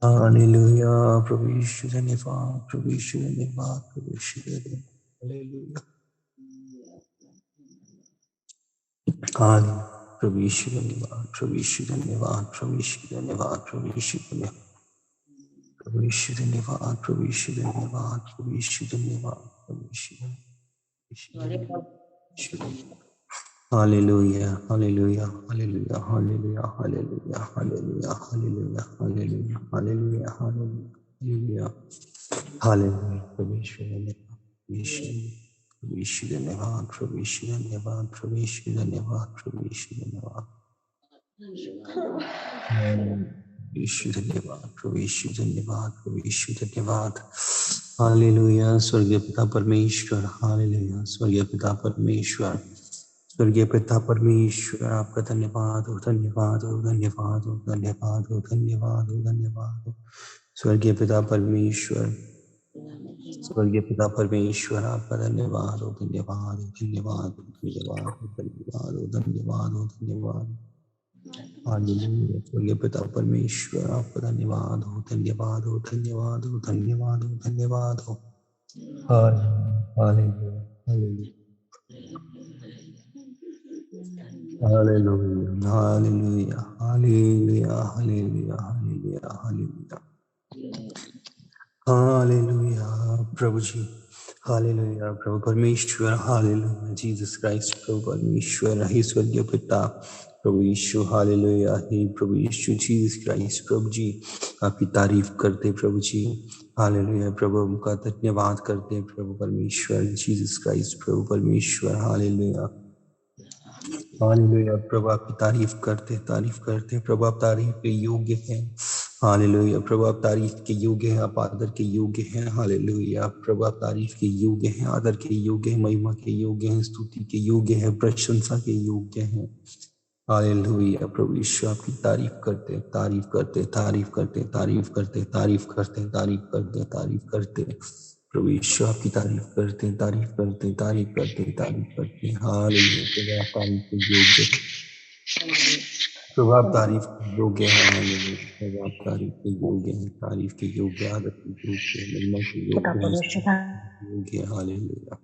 Hallelujah. प्रभु यीशु धन्यवाद, प्रभु यीशु धन्यवाद, प्रभु यीशु धन्यवाद। Hallelujah, hallelujah. प्रभु यीशु धन्यवाद, प्रभु यीशु धन्यवाद, प्रभु यीशु धन्यवाद, प्रभु यीशु धन्यवाद, प्रभु यीशु धन्यवाद, प्रभु यीशु धन्यवाद, प्रभु यीशु धन्यवाद, प्रभु यीशु धन्यवाद। Hallelujah, hallelujah, hallelujah, hallelujah, hallelujah, hallelujah, hallelujah, hallelujah, hallelujah, hallelujah, hallelujah. प्रभु यीशु धन्यवाद, प्रभु यीशु धन्यवाद, प्रभु यीशु धन्यवाद, प्रभु यीशु धन्यवाद, प्रभु यीशु धन्यवाद, यीशु धन्यवाद, प्रभु यीशु धन्यवाद, प्रभु यीशु धन्यवाद। हालेलुया। स्वर्गीय पिता परमेश्वर, हालेलुया। स्वर्गीय पिता परमेश्वर, स्वर्गीय पिता परमेश्वर, आपका धन्यवाद हो, धन्यवाद हो, धन्यवाद हो, धन्यवाद हो, धन्यवाद हो, धन्यवाद हो। स्वर्गीय पिता परमेश्वर, स्वर्गीय पिता परमेश्वर, आपका धन्यवाद हो, धन्यवाद हो, धन्यवाद हो, धन्यवाद हो, धन्यवाद हो, धन्यवाद हो, धन्यवाद। हालेलुया। स्वर्गीय पिता परमेश्वर, आपका धन्यवाद हो, धन्यवाद हो, धन्यवाद हो, धन्यवाद हो, धन्यवाद हो। Hallelujah, hallelujah, hallelujah, hallelujah, hallelujah, hallelujah, hallelujah, hallelujah, hallelujah. प्रभु जी, हालेलुया। प्रभु परमेश्वर, हालेलुया। जीसस क्राइस्ट, प्रभु परमेश्वर, हे स्वर्गीय पिता प्रभु यीशु, हालेलुया। हे प्रभु यीशु, जीसस क्राइस्ट, प्रभु जी आपकी तारीफ करते प्रभु जी, हालेलुया। प्रभु उनका धन्यवाद करते प्रभु परमेश्वर, जीसस क्राइस्ट, प्रभु परमेश्वर, हालेलुया, हालेलुया। प्रभु आपकी तारीफ करते प्रभु आप तारीफ के योग्य हैं, हालेलुया। प्रभु आप तारीफ के योग्य हैं, आप आदर के योग्य हैं, हालेलुया। प्रभु आप तारीफ के योग्य हैं, आदर के योग्य हैं, महिमा के योग्य हैं, स्तुति के योग्य हैं, प्रशंसा के योग्य हैं, हालेलुया। प्रभु यीशु आपकी तारीफ करते तारीफ करते तारीफ करते तारीफ करते तारीफ करते तारीफ करते तारीफ करते प्रभु यीशु आपकी तारीफ करते तारीफ करते तारीफ करते तारीफ करते। हालेलुया। प्रभु आप तारीफ के योग्य, प्रभु आप तारीफ के योग्य हैं, हालेलुया। प्रभु आप तारीफ के योग्य हैं, तारीफ के योग्य, आदर के योग्य, महिमा के योग्य हैं, योग्य, हालेलुया,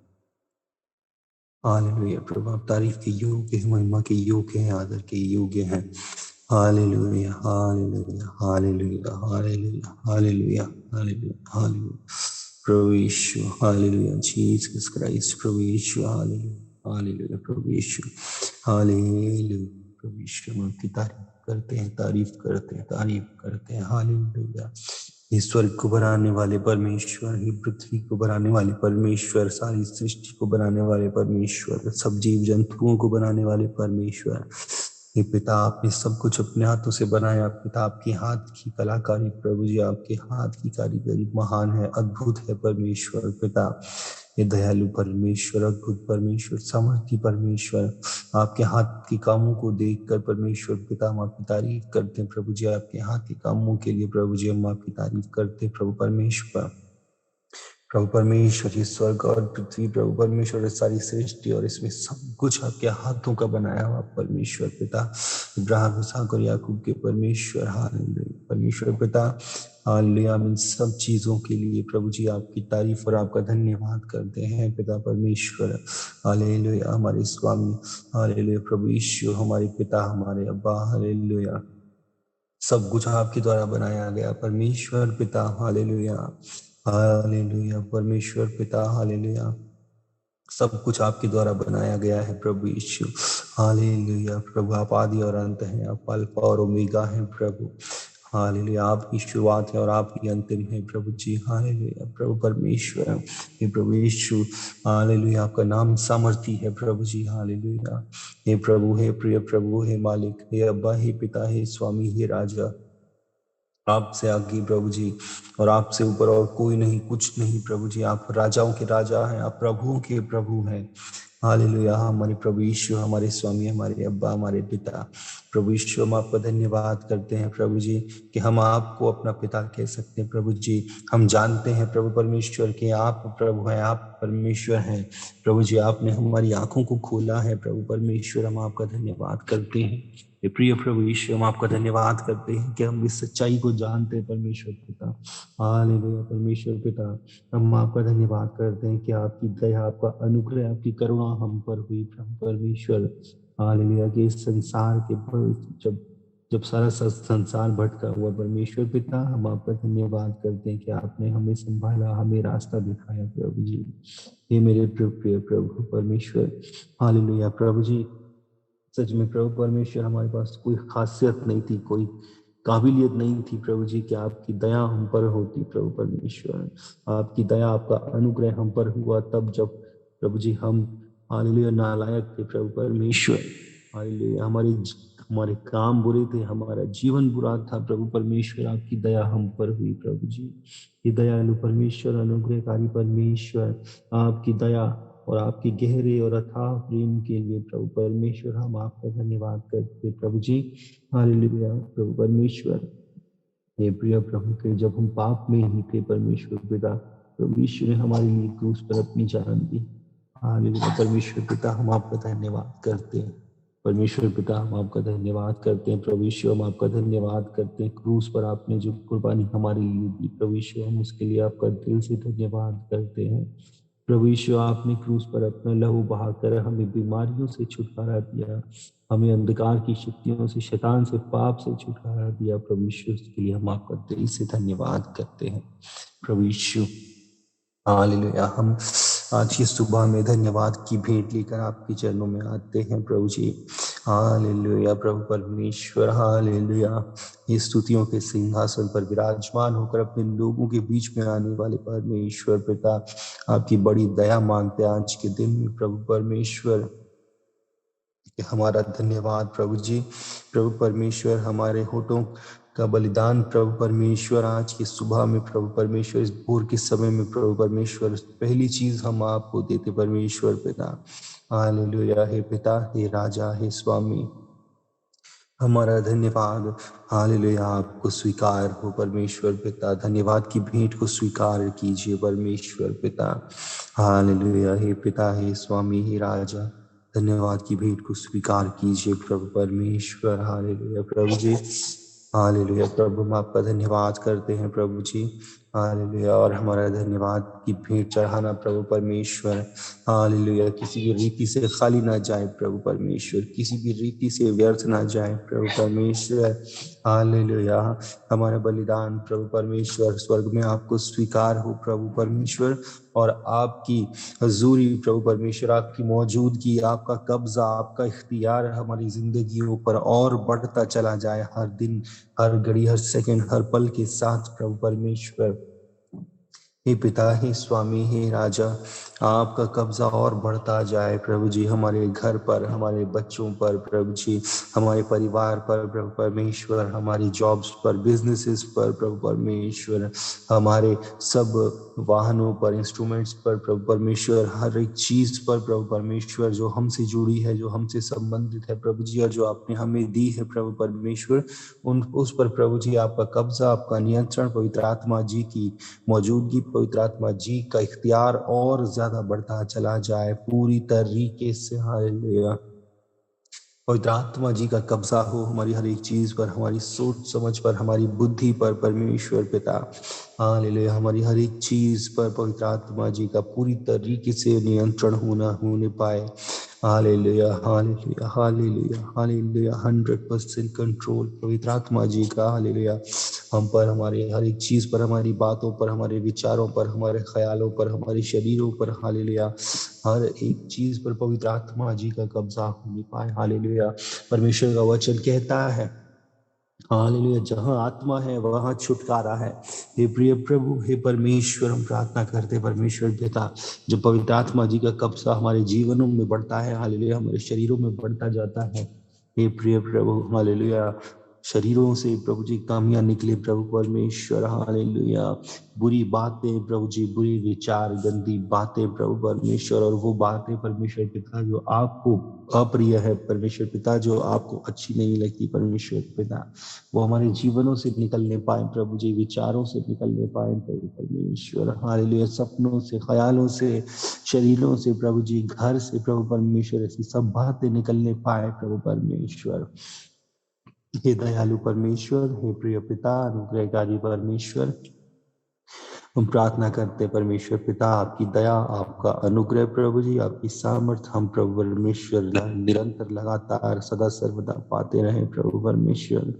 हालेलुया। प्रभु आप तारीफ के योग्य हैं, महिमा के योग्य हैं, आदर के योग्य हैं, hallelujah, hallelujah, hallelujah, hallelujah, hallelujah, hallelujah, hallelujah. प्रभु यीशु, हालेलुया। जीसस क्राइस्ट, प्रभु यीशु, हालेलुया, हालेलुया। प्रभु यीशु, हालेलुया। प्रभु यीशु हम आपकी तारीफ करते हैं, तारीफ करते हैं, तारीफ करते हैं, हालेलुया। ईश्वर को बनाने वाले परमेश्वर, ही पृथ्वी को बनाने वाले परमेश्वर, सारी सृष्टि को बनाने वाले परमेश्वर, सब जीव जंतुओं को बनाने वाले परमेश्वर, हे पिता आपने सब कुछ अपने हाथों से बनाया, पिता आपके हाथ की कलाकारी, प्रभु जी आपके हाथ की कारीगरी महान है, अद्भुत है परमेश्वर पिता, ये दयालु परमेश्वर, अद्भुत परमेश्वर, सामर्थी परमेश्वर, आपके हाथ के कामों को देखकर परमेश्वर पिता हम आपकी तारीफ करते हैं प्रभु जी, आपके हाथ के कामों के लिए प्रभु जी हम आपकी तारीफ करते हैं प्रभु परमेश्वर, प्रभु परमेश्वर, ये स्वर्ग और पृथ्वी, प्रभु परमेश्वर, सारी सृष्टि और इसमें सब कुछ आपके हाथों का बनाया हुआ परमेश्वर पिता, इब्राहिम, इसहाक और याकूब के परमेश्वर, हालेलुया। परमेश्वर पिता, हालेलुया। हम इन सब चीजों के लिए प्रभु जी आपकी तारीफ और आपका धन्यवाद करते हैं पिता परमेश्वर, हालेलुया। हमारे स्वामी, हालेलुया। प्रभु यीशु हमारे पिता, हमारे अब्बा, हालेलुया। सब कुछ आपके द्वारा बनाया गया परमेश्वर पिता, हालेलुया, हालेलुया। परमेश्वर पिता, हालेलुया। सब कुछ आपके द्वारा बनाया गया है प्रभु यीशु, हालेलुया। प्रभु आप आदि और अंत हैं, आप अल्फा और ओमेगा हैं प्रभु, हालेलुया। आपकी शुरुआत है और आपकी अंतिम है प्रभु जी, हालेलुया। प्रभु परमेश्वर, हे प्रभु यीशु, हालेलुया। आपका नाम सामर्थी है प्रभु जी, हालेलुया। हे प्रभु, हे प्रिय प्रभु, हे मालिक, हे अब्बा, हे पिता, हे स्वामी, हे राजा, आपसे आगे प्रभु जी और आपसे ऊपर और कोई नहीं, कुछ नहीं प्रभु जी। आप राजाओं के राजा हैं, आप प्रभुओं के प्रभु हैं, हालेलुया। हमारे प्रभु यीशु, हमारे स्वामी, हमारे अब्बा, हमारे पिता, प्रभु यीशु हम आपका धन्यवाद करते हैं प्रभु जी कि हम आपको अपना पिता कह सकते हैं प्रभु जी। हम जानते हैं प्रभु परमेश्वर कि आप प्रभु हैं, आप परमेश्वर हैं प्रभु जी। आपने हमारी आंखों को खोला है प्रभु परमेश्वर, हम आपका धन्यवाद करते हैं ये प्रिय प्रभु यीशु, हम आपका धन्यवाद करते हैं कि हम इस सच्चाई को जानते हैं परमेश्वर पिता। हालेलुया परमेश्वर पिता, हम आपका धन्यवाद करते हैं कि आपकी दया, आपका अनुग्रह, आपकी करुणा हम पर हुई प्रभु परमेश्वर। हालेलुया कि इस संसार के जब जब सारा संसार भटका हुआ परमेश्वर पिता, हम आपका धन्यवाद करते हैं कि आपने हमें संभाला, हमें रास्ता दिखाया प्रभु जी। ये मेरे प्रिय प्रभु परमेश्वर। हालेलुया प्रभु जी, सच में प्रभु परमेश्वर, हमारे पास कोई खासियत नहीं थी, कोई काबिलियत नहीं थी प्रभु जी कि आपकी दया हम पर होती प्रभु परमेश्वर। आपकी दया, आपका अनुग्रह हम पर हुआ तब जब प्रभु जी हम हालेलुया नालायक थे प्रभु परमेश्वर। हालेलुया हमारे काम बुरे थे, हमारा जीवन बुरा था प्रभु परमेश्वर, आपकी दया हम पर हुई प्रभु जी। ये दयालु परमेश्वर, अनुग्रहकारी परमेश्वर, आपकी दया और आपके गहरे और अथाह प्रेम के लिए प्रभु परमेश्वर हम आपका धन्यवाद करते प्रभु जी। हालेलुया प्रभु परमेश्वर। हे प्रिय प्रभु के जब हम पाप में ही थे परमेश्वर पिता, प्रभु यीशु ने हमारे लिए क्रूस पर अपनी जान दी। हालेलुया परमेश्वर पिता, हम आपका धन्यवाद करते हैं। परमेश्वर पिता, हम आपका धन्यवाद करते हैं। प्रभु यीशु, हम आपका धन्यवाद करते हैं। क्रूस पर आपने जो कुर्बानी हमारे लिए दी प्रभु यीशु, हम उसके लिए आपका दिल से धन्यवाद करते हैं। प्रभु यीशु, आपने क्रूस पर अपना लहू बहाकर हमें बीमारियों से छुटकारा दिया, हमें अंधकार की शक्तियों से, शैतान से, पाप से छुटकारा दिया प्रभु यीशु। इसके लिए हम आपका दिल से धन्यवाद करते हैं प्रभु यीशु। हालेलुया। हम आज की सुबह में धन्यवाद की भेंट लेकर आपके चरणों में आते हैं प्रभु जी। हालेलुया प्रभु परमेश्वर। हालेलुया। ये स्तुतियों के सिंहासन पर विराजमान होकर अपने लोगों के बीच में आने वाले परमेश्वर पिता, आपकी बड़ी दया मांगते हैं आज के दिन में प्रभु परमेश्वर। हमारा धन्यवाद प्रभु जी। प्रभु परमेश्वर, हमारे होठों का बलिदान प्रभु परमेश्वर आज की सुबह में प्रभु परमेश्वर, इस भोर के समय में प्रभु परमेश्वर, पहली चीज हम आपको देते परमेश्वर पिता। हालेलुया। हे पिता, हे राजा, हे स्वामी, हमारा धन्यवाद हालेलुया आपको स्वीकार हो परमेश्वर पिता। धन्यवाद की भेंट को स्वीकार कीजिए परमेश्वर पिता। हालेलुया। हे पिता, हे स्वामी, हे राजा, धन्यवाद की भेंट को स्वीकार कीजिए प्रभु परमेश्वर। हालेलुया प्रभु जी। हालेलुया प्रभु, हम आपका धन्यवाद करते हैं प्रभु जी। हालेलुया। और हमारा धन्यवाद की भेंट चढ़ाना प्रभु परमेश्वर, हालेलुया, किसी भी रीति से खाली ना जाए प्रभु परमेश्वर, किसी भी रीति से व्यर्थ ना जाए प्रभु परमेश्वर। हालेलुया। हमारा बलिदान प्रभु परमेश्वर स्वर्ग में आपको स्वीकार हो प्रभु परमेश्वर, और आपकी हजूरी प्रभु परमेश्वर, आपकी मौजूदगी, आपका कब्जा, आपका इख्तियार हमारी जिंदगियों पर और बढ़ता चला जाए, हर दिन, हर घड़ी, हर सेकंड, हर पल के साथ प्रभु परमेश्वर। हे पिता, हे स्वामी, हे राजा, आपका कब्जा और बढ़ता जाए प्रभु जी, हमारे घर पर, हमारे बच्चों पर प्रभु जी, हमारे परिवार पर प्रभु परमेश्वर, हमारी जॉब्स पर, बिजनेसेस पर प्रभु परमेश्वर, हमारे सब वाहनों पर, इंस्ट्रूमेंट्स पर प्रभु परमेश्वर, हर एक चीज पर प्रभु परमेश्वर जो हमसे जुड़ी है, जो हमसे संबंधित है प्रभु जी, और जो आपने हमें दी है प्रभु परमेश्वर, उस पर प्रभु जी आपका कब्जा, आपका नियंत्रण, पवित्र आत्मा जी की मौजूदगी, पवित्र आत्मा जी का इख्तियार और ज्यादा बढ़ता चला जाए पूरी तरीके से। हालेलुया। पवित्र आत्मा जी का कब्जा हो हमारी हर एक चीज पर, हमारी सोच समझ पर, हमारी बुद्धि पर परमेश्वर पिता। हालेलुया। हमारी हर एक चीज पर पवित्र आत्मा जी का पूरी तरीके से नियंत्रण होने पाए। Hallelujah, hallelujah, hallelujah, hallelujah. 100% control पवित्र आत्मा जी का हालेलुया हम पर, हमारे हर एक चीज पर, हमारी बातों पर, हमारे विचारों पर, हमारे ख्यालों पर, हमारे शरीरों पर, हालेलुया, हर एक चीज पर पवित्र आत्मा जी का कब्जा होने पाए। हालेलुया। परमेश्वर का वचन कहता है, हालेलुया, जहां आत्मा है वहां छुटकारा है। हे प्रिय प्रभु, हे परमेश्वर, हम प्रार्थना करते परमेश्वर पिता, जो पवित्र आत्मा जी का कब्जा हमारे जीवनों में बढ़ता है, हालेलुया, हमारे शरीरों में बढ़ता जाता है। हे प्रिय प्रभु, हालेलुया, शरीरों से प्रभु जी कामियां निकले प्रभु परमेश्वर। हालेलुया। बुरी बातें प्रभु जी, बुरी विचार, गंदी बातें प्रभु परमेश्वर, और वो बातें परमेश्वर पिता जो आपको अप्रिय है परमेश्वर पिता, जो आपको अच्छी नहीं लगती परमेश्वर पिता, वो हमारे जीवनों से निकलने पाए प्रभु जी, विचारों से निकलने पाए प्रभु परमेश्वर। हालेलुया। सपनों से, ख्यालों से, शरीरों से प्रभु जी, घर से प्रभु परमेश्वर, ऐसी सब बातें निकलने पाए प्रभु परमेश्वर। हे दयालु परमेश्वर, हे प्रिय पिता, अनुग्रहकारी परमेश्वर, हम प्रार्थना करते हैं परमेश्वर पिता, आपकी दया, आपका अनुग्रह प्रभु जी, आपकी सामर्थ हम प्रभु परमेश्वर निरंतर लगातार सदा सर्वदा पाते रहे प्रभु परमेश्वर।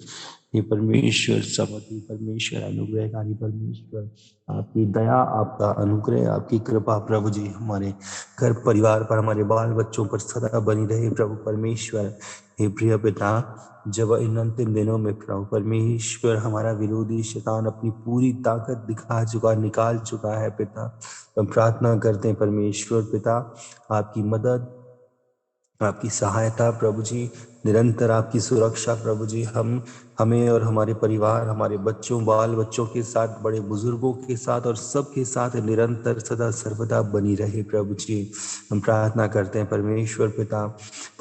हे परमेश्वर, समर्थी परमेश्वर, अनुग्रहकारी परमेश्वर, आपकी दया, आपका अनुग्रह, आपकी कृपा प्रभु जी हमारे घर परिवार पर, हमारे बाल बच्चों पर सदा बनी रहे प्रभु परमेश्वर। हे प्रिय पिता, जब इन अंतिम दिनों में प्रभु परमेश्वर हमारा विरोधी शैतान अपनी पूरी ताकत दिखा चुका, निकाल चुका है पिता, हम प्रार्थना करते हैं परमेश्वर पिता, आपकी मदद, आपकी सहायता प्रभु जी, निरंतर आपकी सुरक्षा प्रभु जी, हमें और हमारे परिवार, हमारे बच्चों, बाल बच्चों के साथ, बड़े बुजुर्गों के साथ और सबके साथ निरंतर सदा सर्वदा बनी रहे प्रभु जी। हम प्रार्थना करते हैं परमेश्वर पिता,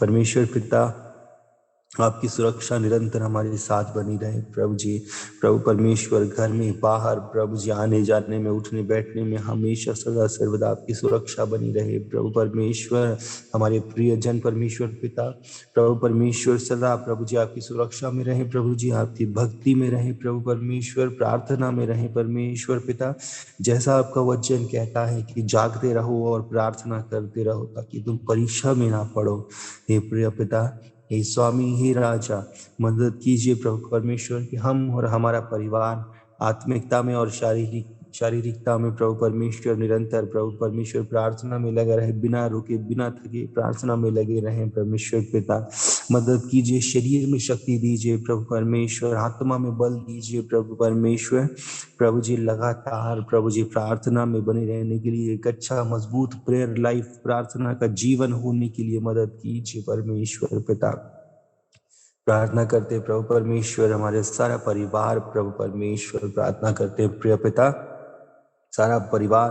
परमेश्वर पिता, आपकी सुरक्षा निरंतर हमारे साथ बनी रहे प्रभु जी। प्रभु परमेश्वर, घर में बाहर प्रभु जी, आने जाने में, उठने बैठने में हमेशा सदा सर्वदा आपकी सुरक्षा बनी रहे प्रभु परमेश्वर। हमारे प्रियजन परमेश्वर पिता, प्रभु परमेश्वर सदा प्रभु जी आपकी सुरक्षा में रहे प्रभु जी, आपकी भक्ति में रहे प्रभु परमेश्वर, प्रार्थना में रहे परमेश्वर पिता। जैसा आपका वचन कहता है कि जागते रहो और प्रार्थना करते रहो ताकि तुम परीक्षा में ना पड़ो। हे प्रिय पिता, हे स्वामी, हे राजा, मदद कीजिए प्रभु परमेश्वर कि हम और हमारा परिवार आत्मिकता में और शारीरिकता में प्रभु परमेश्वर निरंतर प्रभु परमेश्वर प्रार्थना में लगे रहे, बिना रुके बिना थके प्रार्थना में लगे रहे परमेश्वर पिता। मदद कीजिए, शरीर में शक्ति दीजिए प्रभु परमेश्वर, आत्मा में बल दीजिए प्रभु परमेश्वर। प्रभु जी लगातार प्रभु जी प्रार्थना में बने रहने के लिए, एक अच्छा मजबूत प्रेयर लाइफ, प्रार्थना का जीवन होने के लिए मदद कीजिए परमेश्वर पिता। प्रार्थना करते प्रभु परमेश्वर, हमारे सारा परिवार प्रभु परमेश्वर प्रार्थना करते प्रिय पिता, सारा परिवार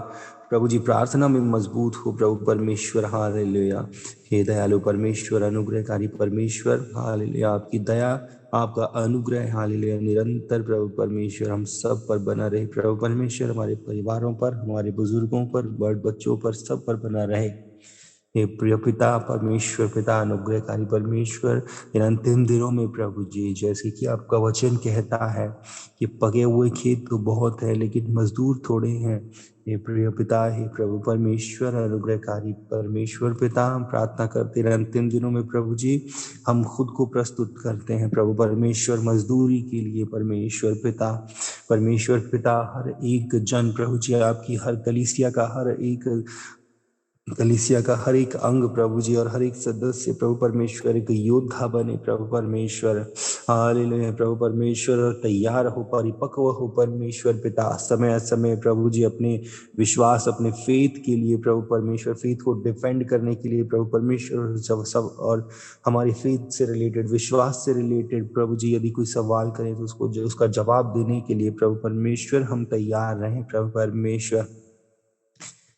प्रभु जी प्रार्थना में मजबूत हो प्रभु परमेश्वर। हालेलुया। हे दयालु परमेश्वर, अनुग्रहकारी परमेश्वर, हालेलुया, आपकी दया, आपका अनुग्रह हालेलुया निरंतर प्रभु परमेश्वर हम सब पर बना रहे प्रभु परमेश्वर, हमारे परिवारों पर, हमारे बुजुर्गों पर, बड़ बच्चों पर, सब पर बना रहे। हे प्रिय पिता परमेश्वर पिता, अनुग्रहकारी परमेश्वर, इन अंतिम दिनों में प्रभु जी, जैसे कि आपका वचन कहता है कि पके हुए खेत तो बहुत है लेकिन मजदूर थोड़े हैं। हे प्रिय पिता, हे प्रभु परमेश्वर, अनुग्रहकारी परमेश्वर पिता, हम प्रार्थना करते हैं अंतिम दिनों में प्रभु जी, हम खुद को प्रस्तुत करते हैं प्रभु परमेश्वर मजदूरी के लिए परमेश्वर पिता। परमेश्वर पिता, हर एक जन प्रभु जी, आपकी हर कलीसिया का हर एक अंग प्रभु जी और हर एक सदस्य प्रभु परमेश्वर एक योद्धा बने प्रभु परमेश्वर। हालेलुया प्रभु परमेश्वर, तैयार हो, परिपक्व हो परमेश्वर पिता, समय समय प्रभु जी अपने विश्वास, अपने फेथ के लिए प्रभु परमेश्वर, फेथ को डिफेंड करने के लिए प्रभु परमेश्वर, सब और हमारी फेथ से रिलेटेड, विश्वास से रिलेटेड प्रभु जी यदि कोई सवाल करें तो उसका जवाब देने के लिए प्रभु परमेश्वर हम तैयार रहें प्रभु परमेश्वर।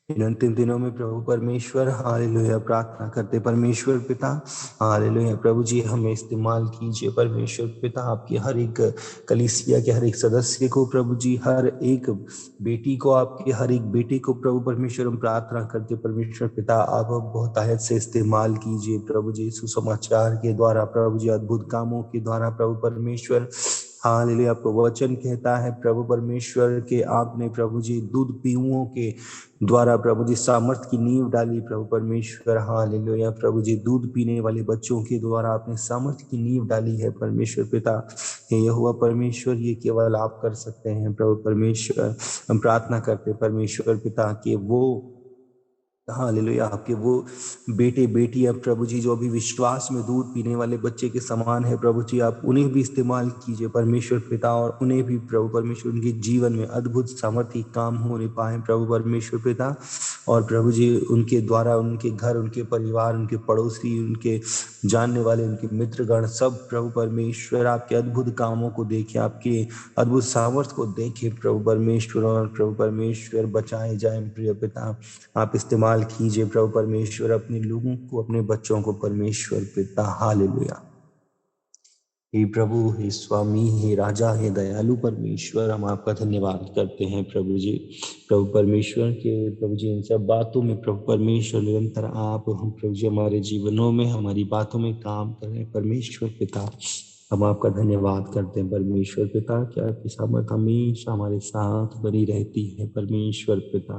इन अंतिम दिनों में प्रभु परमेश्वर हालेलुया प्रार्थना करते परमेश्वर पिता, हालेलुया प्रभु जी हमें इस्तेमाल कीजिए परमेश्वर पिता, आपकी हर एक कलीसिया के हर एक सदस्य को प्रभु जी, हर एक बेटी को, आपके हर एक बेटे को प्रभु परमेश्वर हम प्रार्थना करते परमेश्वर पिता, आप बहुतायत से इस्तेमाल कीजिए प्रभु जी, सुसमाचार के द्वारा प्रभु जी, अद्भुत कामों के द्वारा प्रभु परमेश्वर। हालेलुया, आपका वचन कहता है प्रभु परमेश्वर के आपने प्रभु जी दूध पीऊओं के द्वारा प्रभु जी सामर्थ की नींव डाली प्रभु परमेश्वर। हालेलुया प्रभु जी, दूध पीने वाले बच्चों के द्वारा आपने सामर्थ की नींव डाली है परमेश्वर पिता। हे यहोवा परमेश्वर, ये केवल आप कर सकते हैं प्रभु परमेश्वर। हम प्रार्थना करते परमेश्वर पिता कि वो हालेलुया आपके वो बेटे बेटियां प्रभु जी जो अभी विश्वास में दूध पीने वाले बच्चे के समान है प्रभु जी, आप उन्हें भी इस्तेमाल कीजिए परमेश्वर पिता, और उन्हें भी प्रभु परमेश्वर उनके जीवन में अद्भुत सामर्थ्य काम होने पाए प्रभु परमेश्वर पिता। और प्रभु जी उनके द्वारा उनके घर, उनके परिवार, उनके पड़ोसी, उनके जानने वाले, उनके मित्रगण सब प्रभु परमेश्वर आपके अद्भुत कामों को देखें, आपके अद्भुत सामर्थ्य को देखें प्रभु परमेश्वर, और प्रभु परमेश्वर बचाए जाए प्रिय पिता। आप इस्तेमाल कीजिए प्रभु परमेश्वर अपने लोगों को, अपने बच्चों को परमेश्वर पिता। हालेलुया। हे प्रभु, हे स्वामी, हे राजा, हे दयालु परमेश्वर, हम आपका धन्यवाद करते हैं प्रभु जी, प्रभु परमेश्वर के प्रभु जी इन सब बातों में प्रभु परमेश्वर निरंतर आप हम प्रभु जी हमारे जीवनों में, हमारी बातों में काम करें परमेश्वर पिता। हम आपका धन्यवाद करते हैं परमेश्वर पिता, कि आपकी सामर्थ हमेशा हमारे साथ बनी रहती है परमेश्वर पिता।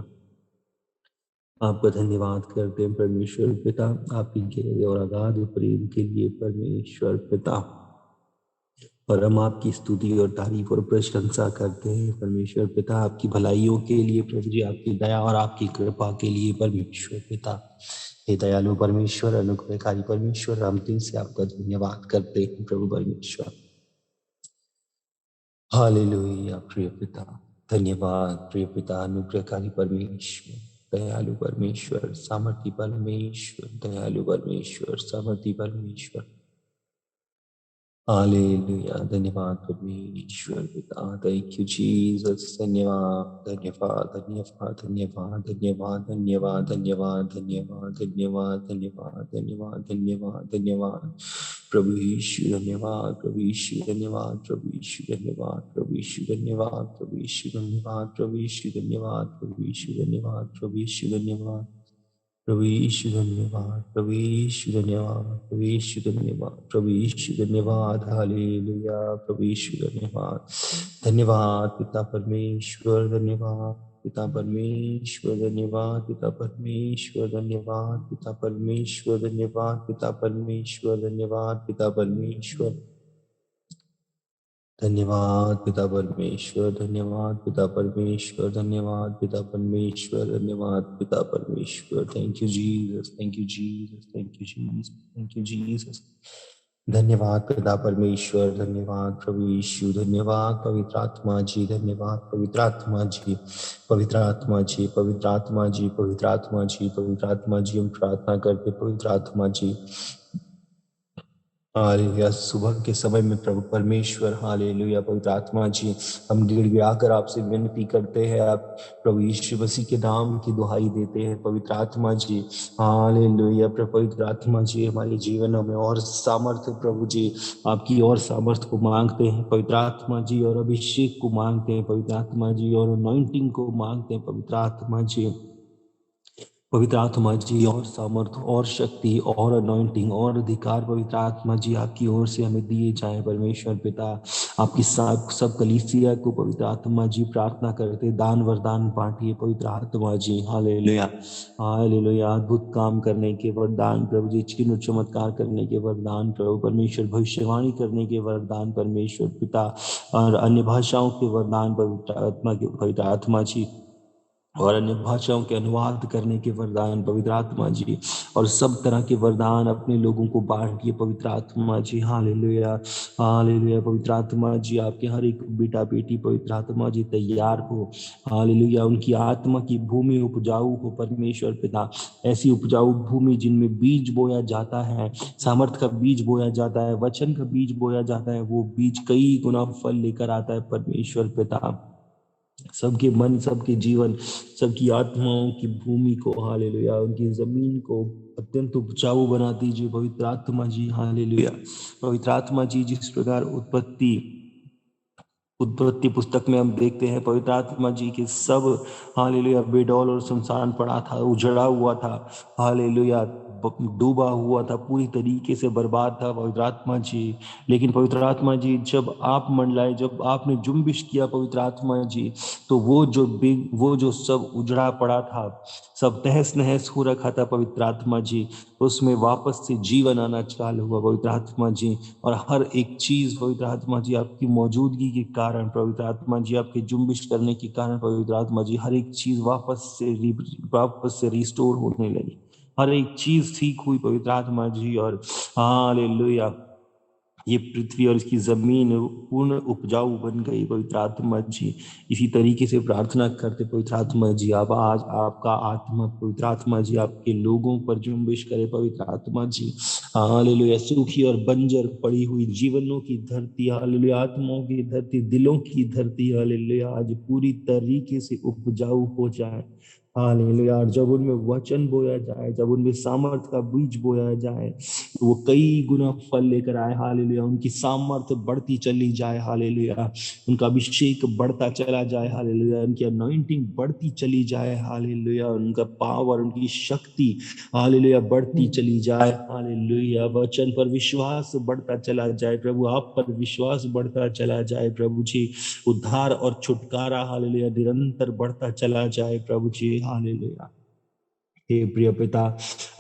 आपका धन्यवाद करते हैं परमेश्वर पिता, आपकी गहरे और अगाध प्रेम के लिए परमेश्वर पिता। और हम आपकी स्तुति और तारीफ और प्रशंसा करते हैं परमेश्वर पिता, आपकी भलाइयों के लिए प्रभु जी, आपकी दया और आपकी कृपा के लिए परमेश्वर पिता। हे दयालु परमेश्वर, अनुग्रहकारी परमेश्वर, हम दिल से आपका धन्यवाद करते हैं प्रभु परमेश्वर। हालेलुया प्रिय पिता, धन्यवाद प्रिय पिता, अनुग्रहकारी परमेश्वर, दयालु परमेश्वर, सामर्थी परमेश्वर, दयालु परमेश्वर, सामर्थी परमेश्वर। हालेलुया, धन्यवाद परमेश्वर पिता, थैंक यू जीसस, धन्यवाद धन्यवाद धन्यवाद धन्यवाद धन्यवाद धन्यवाद धन्यवाद धन्यवाद धन्यवाद धन्यवाद धन्यवाद धन्यवाद धन्यवाद प्रभु यीशु, धन्यवाद प्रभु यीशु, धन्यवाद प्रभु यीशु, धन्यवाद प्रभु यीशु, धन्यवाद प्रभु यीशु, धन्यवाद प्रभु यीशु, धन्यवाद प्रभु यीशु, धन्यवाद प्रभु यीशु, धन्यवाद प्रभु यीशु, धन्यवाद प्रभु यीशु, धन्यवाद प्रभु यीशु, धन्यवाद प्रभु यीशु, धन्यवाद। हालेलुया प्रभु यीशु, धन्यवाद धन्यवाद पिता परमेश्वर, धन्यवाद पिता परमेश्वर, धन्यवाद पिता परमेश्वर, धन्यवाद पिता परमेश्वर, धन्यवाद पिता परमेश्वर, धन्यवाद पिता परमेश्वर, धन्यवाद पिता परमेश्वर, धन्यवाद पिता परमेश्वर, धन्यवाद पिता परमेश्वर, धन्यवाद पिता परमेश्वर। Thank you Jesus, thank you Jesus, thank you Jesus, thank you Jesus. धन्यवाद पिता परमेश्वर, धन्यवाद प्रभु यीशु, धन्यवाद पवित्र आत्मा जी, धन्यवाद पवित्र आत्मा जी, पवित्र आत्मा जी, पवित्र आत्मा जी, पवित्र आत्मा जी, पवित्र आत्मा जी, हम प्रार्थना करते पवित्र आत्मा जी। हालेलुया, सुबह के समय में प्रभु परमेश्वर, हालेलुया पवित्र आत्मा जी, हम गिड़गिड़ा कर आपसे विनती करते हैं, आप प्रभु यीशु मसीह के नाम की दुहाई देते हैं पवित्र आत्मा जी। हालेलुया पवित्र आत्मा जी, हमारे जीवनों में और सामर्थ्य प्रभु जी, आपकी और सामर्थ्य को मांगते हैं पवित्र आत्मा जी, और अभिषेक को मांगते हैं पवित्र आत्मा जी, और अनॉइंटिंग को मांगते हैं पवित्र आत्मा जी। पवित्र आत्मा जी, और सामर्थ्य और शक्ति और अनॉइंटिंग और अधिकार पवित्र आत्मा जी आपकी ओर से हमें दिए जाएं परमेश्वर पिता। आपकी सब कलीसिया को पवित्र आत्मा जी प्रार्थना करते दान वरदान बांटिए पवित्र आत्मा जी। हालेलुया हालेलुया, अद्भुत काम करने के वरदान प्रभु जी, चिन्ह चमत्कार करने के वरदान प्रभु परमेश्वर, भविष्यवाणी करने के वरदान परमेश्वर पिता, और अन्य भाषाओं के वरदान पवित्र आत्मा जी, और अन्य भाषाओं के अनुवाद करने के वरदान पवित्र आत्मा जी, और सब तरह के वरदान अपने लोगों को बांटिए पवित्र आत्मा जी। हालेलुया हालेलुया पवित्र आत्मा जी, आपके हर एक बेटा बेटी पवित्र आत्मा जी तैयार हो। हालेलुया, उनकी आत्मा की भूमि उपजाऊ हो परमेश्वर पिता, ऐसी उपजाऊ भूमि जिनमें बीज बोया जाता है, सामर्थ का बीज बोया जाता है, वचन का बीज बोया जाता है, वो बीज कई गुना फल लेकर आता है परमेश्वर पिता। सबके मन, सबके जीवन, सबकी आत्माओं की भूमि को, हालेलुया, उनकी जमीन को अत्यंत उपजाऊ बना दीजिए पवित्र आत्मा जी। हालेलुया पवित्र आत्मा जी, जिस प्रकार उत्पत्ति पुस्तक में हम देखते हैं पवित्र आत्मा जी के सब, हालेलुया, बेडौल और सुनसान पड़ा था, उजड़ा हुआ था, हालेलुया, डूबा हुआ था, पूरी तरीके से बर्बाद था पवित्र आत्मा जी। लेकिन पवित्र आत्मा जी, जब आप मंडलाए, जब आपने जुम्बिश किया पवित्र आत्मा जी, तो वो जो सब उजड़ा पड़ा था, सब तहस नहस हो रखा था पवित्र आत्मा जी, उसमें वापस से जीवन आना चालू हुआ पवित्र आत्मा जी। और हर एक चीज पवित्र आत्मा जी आपकी मौजूदगी के कारण, पवित्र आत्मा जी आपके जुम्बिश करने के कारण पवित्र आत्मा जी, हर एक चीज वापस से रिस्टोर होने लगी, हर एक चीज ठीक हुई पवित्र आत्मा जी। और हालेलुया, ये पृथ्वी और इसकी जमीन पूर्ण उपजाऊ बन गई पवित्र आत्मा जी। इसी तरीके से प्रार्थना करते पवित्र आत्मा जी, आप आज आपका आत्मा पवित्र आत्मा जी आपके लोगों पर जुम्बिश करे पवित्र आत्मा जी। हालेलुया, सूखी और बंजर पड़ी हुई जीवनों की धरती, हालेलुया, आत्माओं की धरती, दिलों की धरती, हालेलुया, आज पूरी तरीके से उपजाऊ हो जाए। हालेलुया। और जब उनमें वचन बोया जाए, जब उनमें सामर्थ का बीज बोया जाए, तो वो कई गुना फल लेकर आए। हालेलुया। उनकी सामर्थ बढ़ती चली जाए। हालेलुया। उनका अभिषेक बढ़ता चला जाए। हालेलुया। उनकी अनॉइंटिंग बढ़ती चली जाए। हालेलुया। उनका पावर, उनकी शक्ति, हालेलुया, बढ़ती चली जाए। हालेलुया। वचन पर विश्वास बढ़ता चला जाए प्रभु, आप पर विश्वास बढ़ता चला जाए प्रभु जी। उद्धार और छुटकारा, हालेलुया, निरंतर बढ़ता चला जाए प्रभु जी। हालेलुया। हे प्रिय पिता,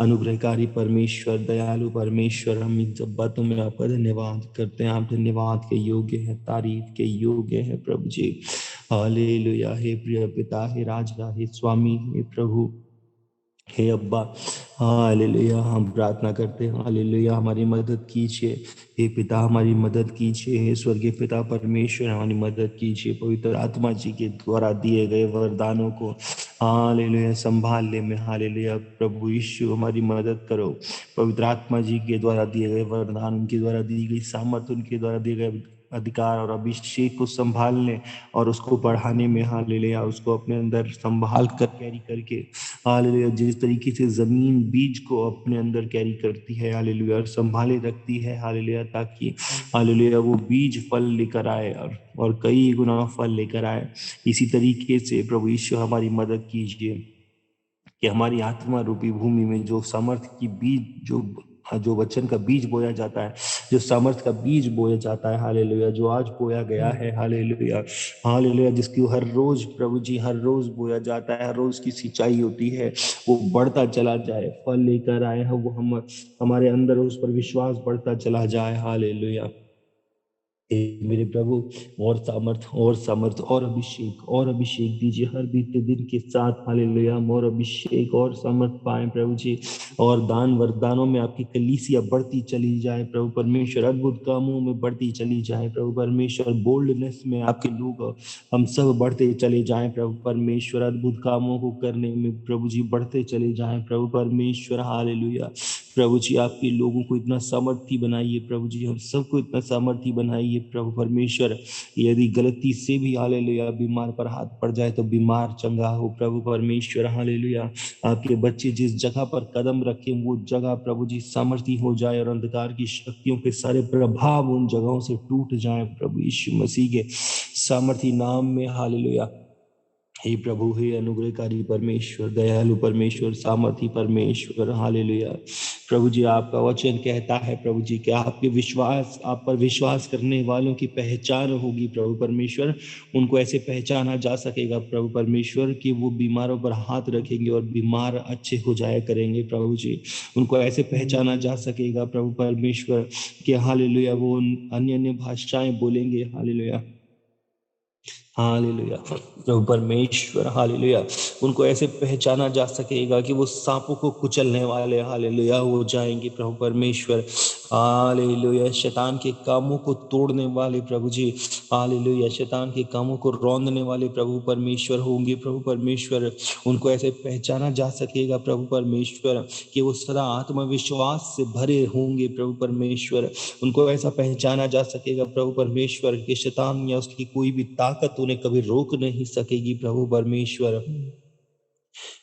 अनुग्रहकारी परमेश्वर, दयालु परमेश्वर, हम इन सब बातों में आपका धन्यवाद करते हैं। आप धन्यवाद के योग्य है, तारीफ के योग्य है प्रभु जी। हालेलुया। हे प्रिय पिता, हे राजा, हे स्वामी, हे प्रभु, हे अब्बा, हालेलुया, हम प्रार्थना करते हैं। हालेलुया, हमारी मदद कीजिए। हे पिता, हमारी मदद कीजिए। हे स्वर्गीय पिता परमेश्वर, हमारी मदद कीजिए। पवित्र आत्मा जी के द्वारा दिए गए वरदानों को, हालेलुया, संभालने में, हालेलुया, प्रभु यीशु हमारी मदद करो। पवित्र आत्मा जी के द्वारा दिए गए वरदान, उनके द्वारा दी गई सामर्थ, उनके द्वारा दिए गए अधिकार और अभिषेक को संभालने और उसको बढ़ाने में, हालेलुया, उसको अपने अंदर संभाल कर कैरी करके, हालेलुया, जिस तरीके से जमीन बीज को अपने अंदर कैरी करती है, हालेलुया, और संभाले रखती है, हालेलुया, ताकि, हालेलुया, वो बीज फल लेकर आए और कई गुना फल लेकर आए। इसी तरीके से प्रभु यीशु हमारी मदद कीजिए कि हमारी आत्मा रूपी भूमि में जो सामर्थ की बीज, जो वचन का बीज बोया जाता है, जो सामर्थ का बीज बोया जाता है, हालेलुया, जो आज बोया गया है, हालेलुया, हालेलुया, जिसकी हर रोज प्रभु जी, हर रोज बोया जाता है, हर रोज की सिंचाई होती है, वो बढ़ता चला जाए, फल लेकर आए है, वो हम हमारे अंदर उस पर विश्वास बढ़ता चला जाए। हालेलुया। हे मेरे प्रभु, और सामर्थ और अभिषेक दीजिए हर बीते दिन के साथ। हालेलुया, हम और अभिषेक और सामर्थ पाए प्रभु जी, और दान वरदानों में आपकी कलीसिया बढ़ती चली जाए प्रभु परमेश्वर, अद्भुत कामों में बढ़ती चली जाए प्रभु परमेश्वर, बोल्डनेस में आपके लोग हम सब बढ़ते चले जाएं प्रभु परमेश्वर, अद्भुत कामों को करने में प्रभु जी बढ़ते चले जाएं प्रभु परमेश्वर। हालेलुया। प्रभु जी, आपके लोगों को इतना सामर्थी बनाइए प्रभु जी, हम सबको इतना सामर्थी बनाइए प्रभु परमेश्वर। यदि गलती से भी, हालेलुया, बीमार पर हाथ पड़ जाए तो बीमार चंगा हो प्रभु परमेश्वर। हालेलुया। आपके बच्चे जिस जगह पर कदम रखें, वो जगह प्रभु जी सामर्थी हो जाए और अंधकार की शक्तियों के सारे प्रभाव उन जगहों से टूट जाए प्रभु यीशु मसीह के सामर्थी नाम में। हालेलुया। हे प्रभु, हे अनुग्रहकारी परमेश्वर, दयालु परमेश्वर, सामर्थी परमेश्वर, हालेलुया। प्रभु जी, आपका वचन कहता है प्रभु जी कि आप पर विश्वास करने वालों की पहचान होगी प्रभु परमेश्वर। उनको ऐसे पहचाना जा सकेगा प्रभु परमेश्वर कि वो बीमारों पर हाथ रखेंगे और बीमार अच्छे हो जाया करेंगे प्रभु जी। उनको ऐसे पहचाना जा सकेगा प्रभु परमेश्वर कि, हालेलुया, वो अन्य अन्य भाषाएं बोलेंगे। हालेलुया, हालेलुया, प्रभु परमेश्वर, हालेलुया। उनको ऐसे पहचाना जा सकेगा कि वो सांपों को कुचलने वाले, हालेलुया, हो जाएंगे प्रभु परमेश्वर। हालेलुया। शैतान के कामों को तोड़ने वाले प्रभु जी, हालेलुया, शैतान के कामों को रौंदने वाले प्रभु परमेश्वर होंगे प्रभु परमेश्वर। उनको ऐसे पहचाना जा सकेगा प्रभु परमेश्वर कि वो सदा आत्मविश्वास से भरे होंगे प्रभु परमेश्वर। उनको ऐसा पहचाना जा सकेगा प्रभु परमेश्वर कि शैतान या उसकी कोई भी ताकत उन्हें कभी रोक नहीं सकेगी प्रभु परमेश्वर।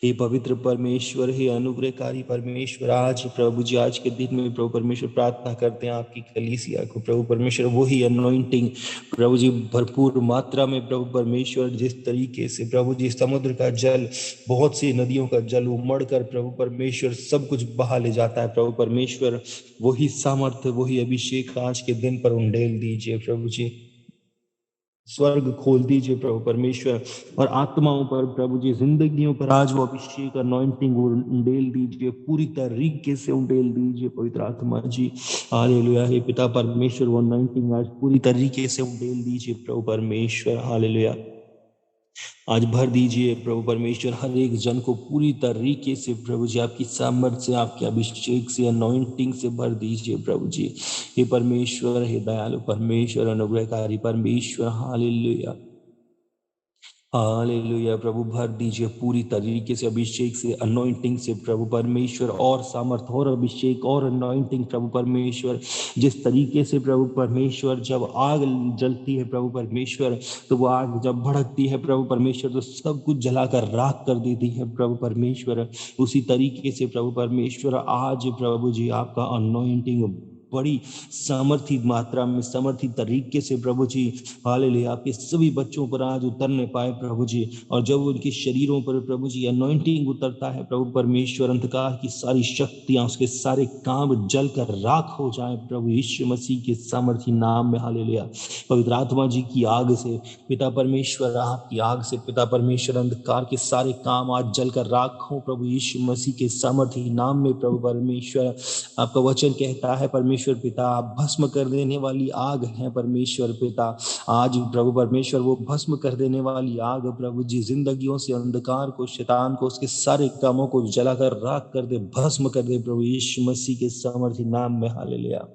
हे पवित्र परमेश्वर, हे अनुग्रहकारी परमेश्वर, आज प्रभु जी, आज के दिन में प्रभु परमेश्वर प्रार्थना करते हैं आपकी कलीसिया को प्रभु परमेश्वर, वही अनॉइंटिंग प्रभु जी भरपूर मात्रा में प्रभु परमेश्वर, जिस तरीके से प्रभु जी समुद्र का जल, बहुत सी नदियों का जल उमड़ कर प्रभु परमेश्वर सब कुछ बहा ले जाता है प्रभु परमेश्वर, वही सामर्थ्य, वही अभिषेक आज के दिन पर उंडेल दीजिए प्रभु जी। स्वर्ग खोल दीजिए प्रभु परमेश्वर, और आत्माओं पर प्रभु जी, जिंदगियों पर आज वो अभिषेक, अनॉइंटिंग उंडेल दीजिए, पूरी तरीके से उंडेल दीजिए पवित्र आत्मा जी। हालेलुया। हे पिता परमेश्वर, वो अनॉइंटिंग आज पूरी तरीके से उंडेल दीजिए प्रभु परमेश्वर। हालेलुया। आज भर दीजिए प्रभु परमेश्वर हर एक जन को पूरी तरीके से प्रभु जी, आपकी सामर्थ से, आपके अभिषेक से, अनॉइंटिंग से भर दीजिए प्रभु जी। हे परमेश्वर, हे दयालु परमेश्वर, अनुग्रहकारी परमेश्वर, हालेलुया, हालेलुया। प्रभु भर दीजिए पूरी तरीके से अभिषेक से, अनॉइंटिंग से प्रभु परमेश्वर, और सामर्थ और अभिषेक और अनॉइंटिंग प्रभु परमेश्वर। जिस तरीके से प्रभु परमेश्वर जब आग जलती है प्रभु परमेश्वर, तो वो आग जब भड़कती है प्रभु परमेश्वर तो सब कुछ जलाकर राख कर देती है प्रभु परमेश्वर। उसी तरीके से प्रभु परमेश्वर आज प्रभु जी आपका अनॉइंटिंग बड़ी सामर्थी मात्रा में, सामर्थी तरीके से प्रभु जी हालेलुया आपके सभी बच्चों पर आज उतरने पाए प्रभु जी। और जब उनके शरीरों पर प्रभु जी अनॉइंटिंग उतरता है प्रभु परमेश्वर, अंधकार की सारी शक्तियां, उसके सारे काम जल कर राख हो जाए प्रभु यीशु मसीह के सामर्थी नाम में। हालेलुया। पवित्र आत्मा जी की आग से पिता परमेश्वर, आपकी आग से पिता परमेश्वर, अंधकार के सारे काम आज जल कर राख हो प्रभु यीशु मसीह के सामर्थी नाम में प्रभु परमेश्वर। आपका वचन कहता है परमेश्वर पिता, आप भस्म कर देने वाली आग है परमेश्वर पिता। आज प्रभु परमेश्वर वो भस्म कर देने वाली आग प्रभु जी जिंदगियों से अंधकार को, शैतान को, उसके सारे कामों को जलाकर राख कर दे, भस्म कर दे प्रभु यीशु मसीह के सामर्थी नाम में। हालेलुया।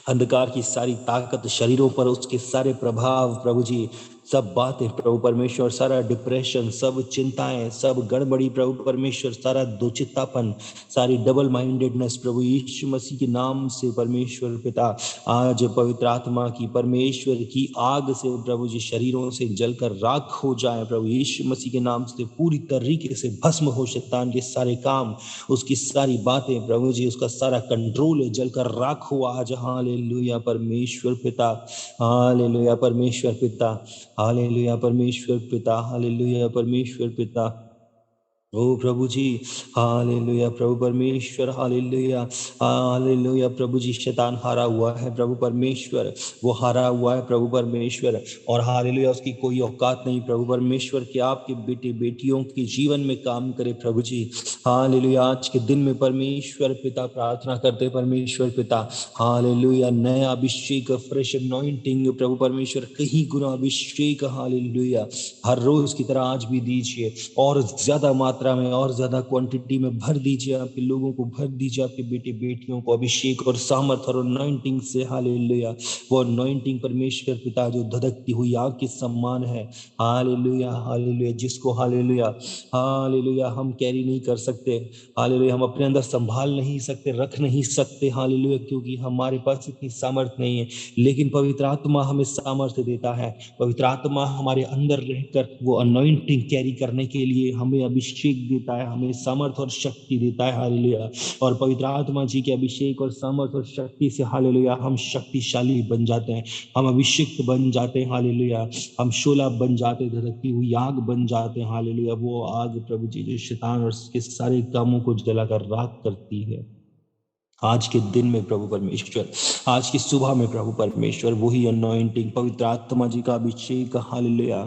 अंधकार की सारी ताकत शरीरों पर, उसके सारे प्रभाव प्रभु जी, सब बातें प्रभु परमेश्वर, सारा डिप्रेशन, सब चिंताएं, सब गड़बड़ी प्रभु परमेश्वर, सारा दुचित्तापन, सारी डबल माइंडेडनेस प्रभु यीशु मसीह के नाम से परमेश्वर पिता आज पवित्र आत्मा की, परमेश्वर की आग से प्रभु जी शरीरों से जलकर राख हो जाए प्रभु यीशु मसीह के नाम से। पूरी तरीके से भस्म हो शैतान के सारे काम, उसकी सारी बातें प्रभु जी, उसका सारा कंट्रोल जलकर राख हो आज। हालेलुया परमेश्वर पिता, हालेलुया परमेश्वर पिता, हालेलुया परमेश्वर पिता, हालेलुया परमेश्वर पिता। ओ प्रभु जी हालेलुया, प्रभु परमेश्वर हालेलुया, हालेलुया प्रभु जी। शैतान हारा हुआ है प्रभु परमेश्वर, वो हारा हुआ है प्रभु परमेश्वर, और हालेलुया उसकी कोई औकात नहीं प्रभु परमेश्वर कि आपके बेटे बेटियों के जीवन में काम करे प्रभु जी। हालेलुया आज के दिन में परमेश्वर पिता प्रार्थना करते परमेश्वर पिता, हालेलुया नया अभिषेक, फ्रेश अनॉइंटिंग प्रभु परमेश्वर, कहीं गुना अभिषेक हालेलुया हर रोज की तरह आज भी दीजिए, और ज्यादा मात्रा में और ज्यादा क्वांटिटी में भर दीजिए, आपके लोगों को भर दीजिए, आपके बेटे बेटियों को अभिषेक और सामर्थ और अनॉइंटिंग से। हालेलुया वो अनॉइंटिंग परमेश्वर पिता जो धधकती हुई आग के समान है। हालेलुया, हालेलुया जिसको हालेलुया, हालेलुया हम कैरी नहीं कर सकते, हालेलुया हम अपने अंदर संभाल नहीं सकते, रख नहीं सकते, हालेलुया क्योंकि हमारे पास इतनी सामर्थ नहीं है। लेकिन पवित्र आत्मा हमें सामर्थ्य देता है, पवित्र आत्मा हमारे अंदर रहकर वो अनॉइंटिंग कैरी करने के लिए हमें अभिषेक देता है, हमें सामर्थ और शक्ति देता है। हालेलुया और पवित्र आत्मा जी के अभिषेक और सामर्थ और शक्ति से हालेलुया हम शक्तिशाली बन जाते हैं, हम अभिषिक्त बन जाते हैं। हालेलुया हम शोला बन जाते हैं, धधकती हुई आग बन जाते हैं। हालेलुया वो आग प्रभु जी जो शैतान और उसके सारे कामों को जलाकर राख करती है। आज के दिन में प्रभु परमेश्वर, आज की सुबह में प्रभु परमेश्वर वही अनॉइंटिंग पवित्र आत्मा जी का अभिषेक हालेलुया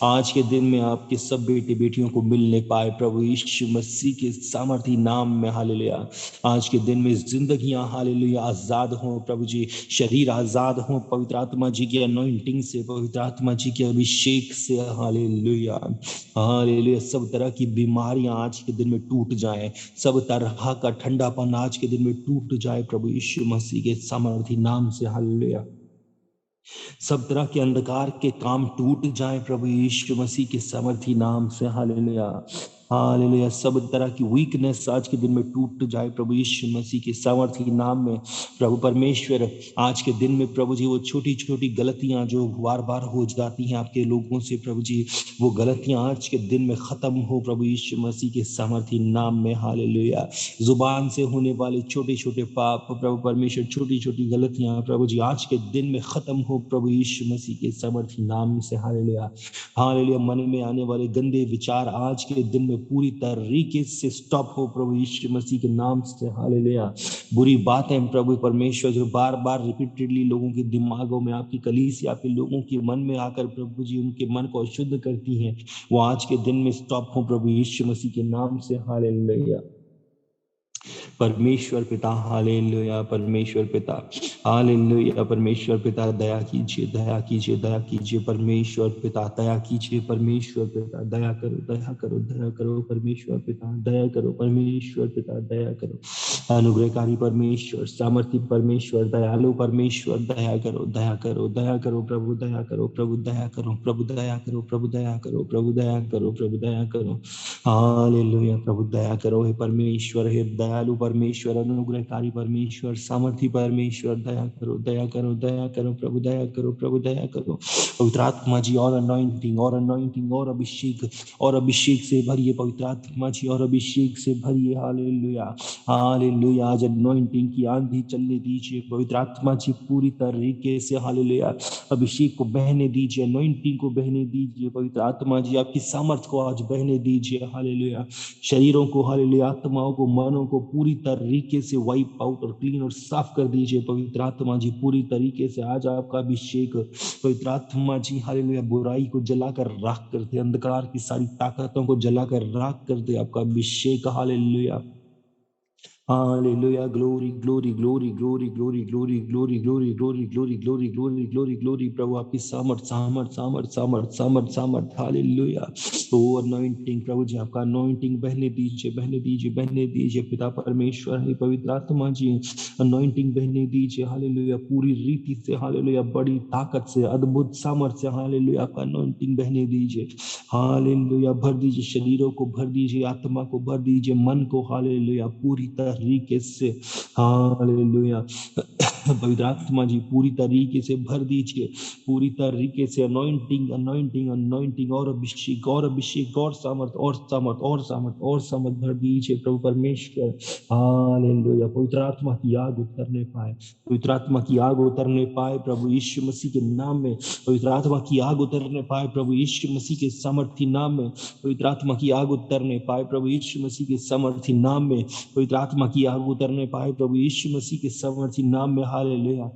आज के दिन में आपके सब बेटे बेटियों को मिलने पाए प्रभु यीशु मसीह के सामर्थी नाम में। हालेलुया आज के दिन में जिंदगियां हालेलुया आजाद हों प्रभु जी, शरीर आजाद हों पवित्र आत्मा जी की अनॉइंटिंग से, पवित्र आत्मा जी के अभिषेक से। हालेलुया, हालेलुया सब तरह की बीमारियां आज के दिन में टूट जाएं, सब तरह का ठंडापन आज के दिन में टूट जाए प्रभु यीशु मसीह के सामर्थी नाम से। हालेलुया सब तरह के अंधकार के काम टूट जाए प्रभु यीशु मसीह के सामर्थी नाम से। हालेलुया, हालेलुया सब तरह की वीकनेस आज के दिन में टूट जाए प्रभु यीशु मसीह के सामर्थी नाम में। प्रभु परमेश्वर आज के दिन में प्रभु जी वो छोटी छोटी गलतियां जो बार बार हो जाती हैं आपके लोगों से प्रभु जी, वो गलतियां आज के दिन में खत्म हो प्रभु यीशु मसीह के सामर्थी नाम में। हालेलुया जुबान से होने वाले छोटे छोटे पाप प्रभु परमेश्वर, छोटी छोटी गलतियां प्रभु जी आज के दिन में खत्म हो प्रभु यीशु मसीह के सामर्थी नाम से। हालेलुया, हालेलुया मन में आने वाले गंदे विचार आज के दिन में पूरी तरीके से स्टॉप हो प्रभु यीशु मसीह के नाम से। हालेलुया बुरी बातें प्रभु परमेश्वर जो बार बार रिपीटेडली लोगों के दिमागों में, आपकी कलीसिया आपके लोगों के मन में आकर प्रभु जी उनके मन को अशुद्ध करती हैं, वो आज के दिन में स्टॉप हो प्रभु यीशु मसीह के नाम से। हालेलुया परमेश्वर पिता, हालेलुया, परमेश्वर पिता, हालेलुया, परमेश्वर पिता दया कीजिए, दया कीजिए, दया कीजिए, परमेश्वर पिता दया कीजिए, परमेश्वर पिता दया करो, दया करो, दया करो, परमेश्वर पिता दया करो, परमेश्वर पिता दया करो, अनुग्रहकारी परमेश्वर, सामर्थी परमेश्वर, दयालु परमेश्वर, दया करो, दया करो, दया करो प्रभु, दया करो प्रभु, दया करो प्रभु, दया करो प्रभु, दया करो प्रभु, दया करो प्रभु, दया करो, हालेलुया, प्रभु दया करो, हे परमेश्वर, हे दयालु परमेश्वर, अनुग्रहकारी परमेश्वर, सामर्थी परमेश्वर, दया करो, दया करो, दया करो प्रभु, दया करो प्रभु, दया करो, पवित्र आत्मा जी, और अनॉइंटिंग, और अनॉइंटिंग, और अभिषेक से भरिए, पवित्र आत्मा जी, और अभिषेक से भरिए, हालेलुया, हालेलुया, आज अनॉइंटिंग की आंधी चलने दीजिए, पवित्र आत्मा जी, पूरी तरीके से, हालेलुया, अभिषेक को बहने दीजिए, अनॉइंटिंग को बहने दीजिए, पवित्र आत्मा जी, आपकी सामर्थ्य को आज बहने दीजिए, हालेलुया, शरीरों को, हालेलुया, आत्माओं को, मनों को पूरी तरीके से वाइप आउट और क्लीन और साफ कर दीजिए, पवित्र आत्मा जी, पूरी तरीके से आज आपका अभिषेक, पवित्र आत्मा जी, हालेलुया, बुराई को जलाकर राख कर दे, अंधकार की सारी ताकतों को जलाकर राख कर दे, आपका अभिषेक, hallelujah, Hallelujah, glory, glory, glory, glory, glory, glory, glory, glory, glory, glory, glory, glory, glory, glory, प्रभु आपकी सामर्थ, सामर्थ, सामर्थ, सामर्थ, सामर्थ, सामर्थ, हालेलुया, ओ अनॉइंटिंग, प्रभु जी आपका अनॉइंटिंग बहने दीजिए, बहने दीजिए, बहने दीजिए, पिता परमेश्वर है, पवित्र आत्मा जी, अनॉइंटिंग बहने दीजिए, हालेलुया, पूरी रीति से, हालेलुया, बड़ी ताकत से, अद्भुत सामर्थ से, हालेलुया, आपका अनॉइंटिंग बहने दीजिए, हालेलुया, भर दीजिए, शरीरों को भर दीजिए, आत्मा को भर दीजिए, मन को, हालेलुया, पूरी तरीके से, हालेलुया, पवित्र आत्मा जी, पूरी तरीके से भर दीजिए, पूरी तरीके से, अनॉइंटिंग, अनॉइंटिंग, अनॉइंटिंग, और अभिषेक, और अभिषेक, और सामर्थ, और सामर्थ, और सामर्थ, और सामर्थ भर दीजिए, प्रभु परमेश्वर, हालेलुया, पवित्र आत्मा की आग उतरने पाए, पवित्र आत्मा की आग उतरने पाए, प्रभु यीशु मसीह के नाम में, पवित्र आत्मा की आग उतरने पाए, प्रभु यीशु मसीह के सामर्थी नाम में, पवित्र आत्मा की आग उतरने पाए, प्रभु यीशु मसीह के सामर्थी नाम में, पवित्र आत्मा की आग उतरने पाए, प्रभु यीशु मसीह के सामर्थी नाम में, hallelujah,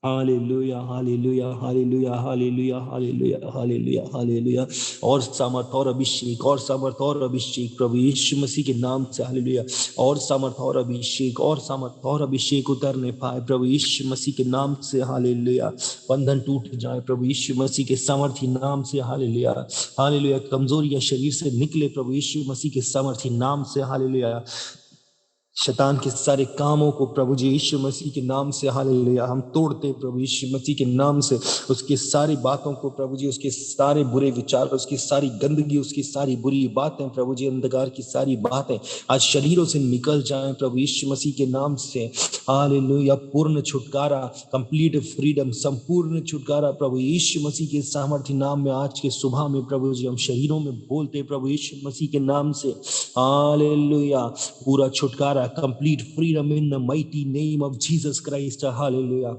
hallelujah, hallelujah, hallelujah, hallelujah, hallelujah, hallelujah, hallelujah, और सामर्थ, और अभिषेक, और सामर्थ, और अभिषेक, प्रभु यीशु मसीह के नाम से, हालेलुया, और सामर्थ, और अभिषेक, और सामर्थ, और अभिषेक उतरने पाए, प्रभु यीशु मसीह के नाम से, हालेलुया, बंधन टूट जाए, प्रभु यीशु मसीह के सामर्थी नाम से, हालेलुया, हालेलुया, कमजोरी या शरीर से निकले, प्रभु यीशु मसीह के सामर्थी नाम से, हालेलुया, शैतान के सारे कामों को प्रभु जी यीशु मसीह के नाम से, हालेलुया, हम तोड़ते प्रभु यीशु मसीह के नाम से, उसकी सारी बातों को प्रभु जी, उसके सारे बुरे विचार, उसकी सारी गंदगी, उसकी सारी बुरी बातें, प्रभु जी अंधकार की सारी बातें आज शरीरों से निकल जाएं, प्रभु यीशु मसीह के नाम से, हालेलुया, पूर्ण छुटकारा, कंप्लीट फ्रीडम, संपूर्ण छुटकारा, प्रभु यीशु मसीह के सामर्थ्य नाम में, आज के सुबह में प्रभु जी हम शरीरों में बोलते प्रभु यीशु मसीह के नाम से, हालेलुया, पूरा छुटकारा, complete freedom in the mighty name of Jesus Christ, hallelujah,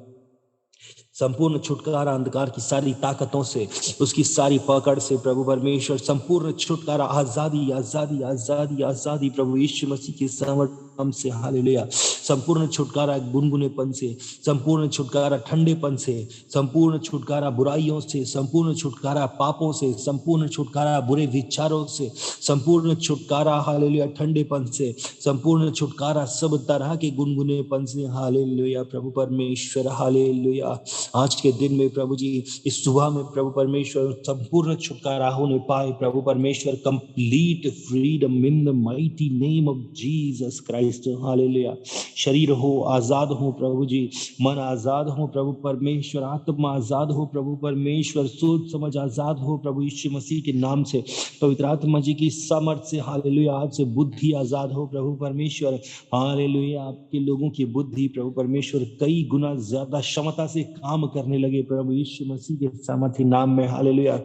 संपूर्ण छुटकारा अंधकार की सारी ताकतों से, उसकी सारी पकड़ से, प्रभु परमेश्वर, संपूर्ण छुटकारा, आजादी, आजादी, आजादी, आजादी, प्रभु यीशु मसीह के सामर्थ्य नाम से, हालेलुया, संपूर्ण छुटकारा गुनगुनेपन से, संपूर्ण छुटकारा ठंडेपन से, संपूर्ण छुटकारा बुराइयों से, संपूर्ण छुटकारा पापों से, संपूर्ण छुटकारा बुरे विचारों से, संपूर्ण छुटकारा, हालेलुया, ठंडेपन से, संपूर्ण छुटकारा सब तरह के गुनगुनेपन से, हालेलुया, प्रभु परमेश्वर, हालेलुया, आज के दिन में प्रभु जी, इस सुबह में प्रभु परमेश्वर, संपूर्ण छुटकारा होने पाए, प्रभु परमेश्वर, complete freedom in the mighty name of Jesus Christ, hallelujah, शरीर हो आजाद हो प्रभु जी, मन आजाद हो प्रभु परमेश्वर, आत्मा आजाद हो प्रभु परमेश्वर, सोच समझ आजाद हो प्रभु यीशु मसीह के नाम से, पवित्र आत्मा जी की सामर्थ से, हालेलुया, आज से बुद्धि आजाद हो प्रभु परमेश्वर, हालेलुया, आपके लोगों की बुद्धि प्रभु परमेश्वर कई गुना ज्यादा क्षमता से काम करने लगे, प्रभु यीशु मसीह के सामर्थ्य नाम में, हालेलुया,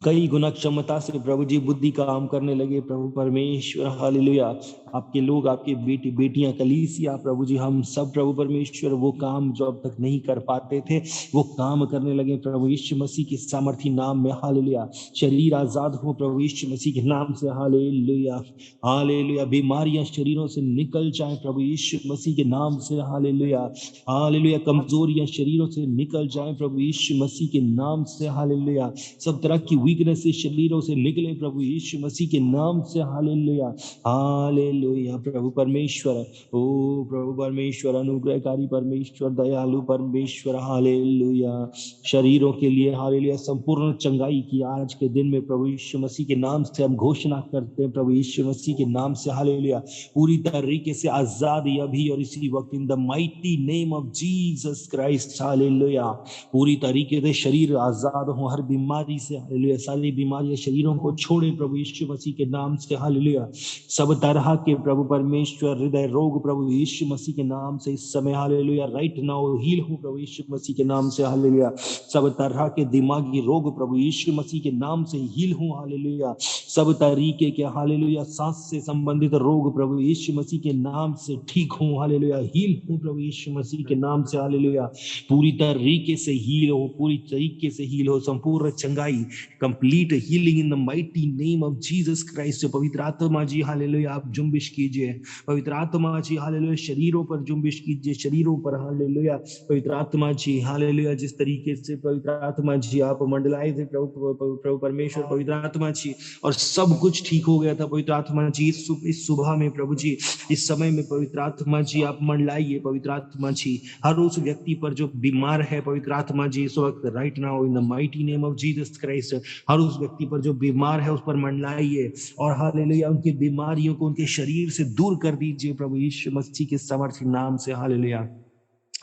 कई गुना क्षमता से प्रभु जी बुद्धि का काम करने लगे, प्रभु परमेश्वर, हालेलुया, आपके लोग, आपके बेटी बेटियां, कलीसिया, प्रभु जी हम सब प्रभु परमेश्वर, वो काम जो अब तक नहीं कर पाते थे वो काम करने लगे, प्रभु यीशु मसीह के सामर्थी नाम में, हालेलुया, शरीर आजाद हो प्रभु यीशु मसीह के नाम से, हालेलुया, हालेलुया, बीमारियां शरीरों से निकल जाए प्रभु यीशु मसीह के नाम से, हालेलुया, हालेलुया, कमजोरियां शरीरों से निकल जाए प्रभु यीशु मसीह के नाम से, हालेलुया, सब तरह की वीकनेस से शरीरों से निकले प्रभु यीशु मसीह के नाम से। हालेलुया, हालेलुया प्रभु परमेश्वर, ओ प्रभु परमेश्वर, अनुग्रहकारी परमेश्वर, दयालु परमेश्वर, हालेलुया। शरीरों के लिए हालेलुया संपूर्ण चंगाई की आज के दिन में प्रभु यीशु मसीह के नाम से हम घोषणा करते हैं, प्रभु यीशु मसीह के नाम से हालेलुया पूरी तरीके से आजादी अभी और इसी वक्त इन the mighty name of Jesus Christ. Hallelujah पूरी तरीके से शरीर आजाद हो हर बीमारी से। हालेलुया सारी बीमारियां शरीरों को छोड़े प्रभु यीशु मसीह के नाम से। हालेलुया सब तरह के प्रभु परमेश्वर हृदय रोग प्रभु यीशु मसीह के नाम से इस समय हालेलुया राइट नाउ हील हो प्रभु यीशु मसीह के नाम से। हालेलुया सब तरह के दिमागी रोग प्रभु यीशु मसीह के नाम से हील हो। हालेलुया सब तरीके के हालेलुया सांस से संबंधित रोग प्रभु यीशु मसीह के नाम से ठीक हो। हालेलुया हील हो प्रभु यीशु मसीह के नाम से। हालेलुया पूरी तरीके से हील हो, पूरी तरीके से हील हो, संपूर्ण चंगाई complete healing in the mighty name of Jesus Christ. पवित्र आत्मा जी हालेलुया आप जुम्बिश कीजिए, पवित्र आत्मा जी हालेलुया शरीरों पर जुम्बिश कीजिए, शरीरों पर हालेलुया पवित्र आत्मा जी हालेलुया जिस तरीके से पवित्र आत्मा जी आप मंडलाए थे प्रभु परमेश्वर पवित्र आत्मा जी और सब कुछ ठीक हो गया था पवित्र आत्मा जी। इस सुबह में प्रभु जी इस समय में पवित्र आत्मा जी आप मंडलाइए पवित्र आत्मा जी हर उस व्यक्ति पर जो बीमार है पवित्र आत्मा जी इस वक्त right now in the mighty name of Jesus Christ. हर उस व्यक्ति पर जो बीमार है उस पर मंडलाइए और हालेलुया उनकी बीमारियों को उनके शरीर से दूर कर दीजिए प्रभु यीशु मसीह के सामर्थ्य नाम से। हालेलुया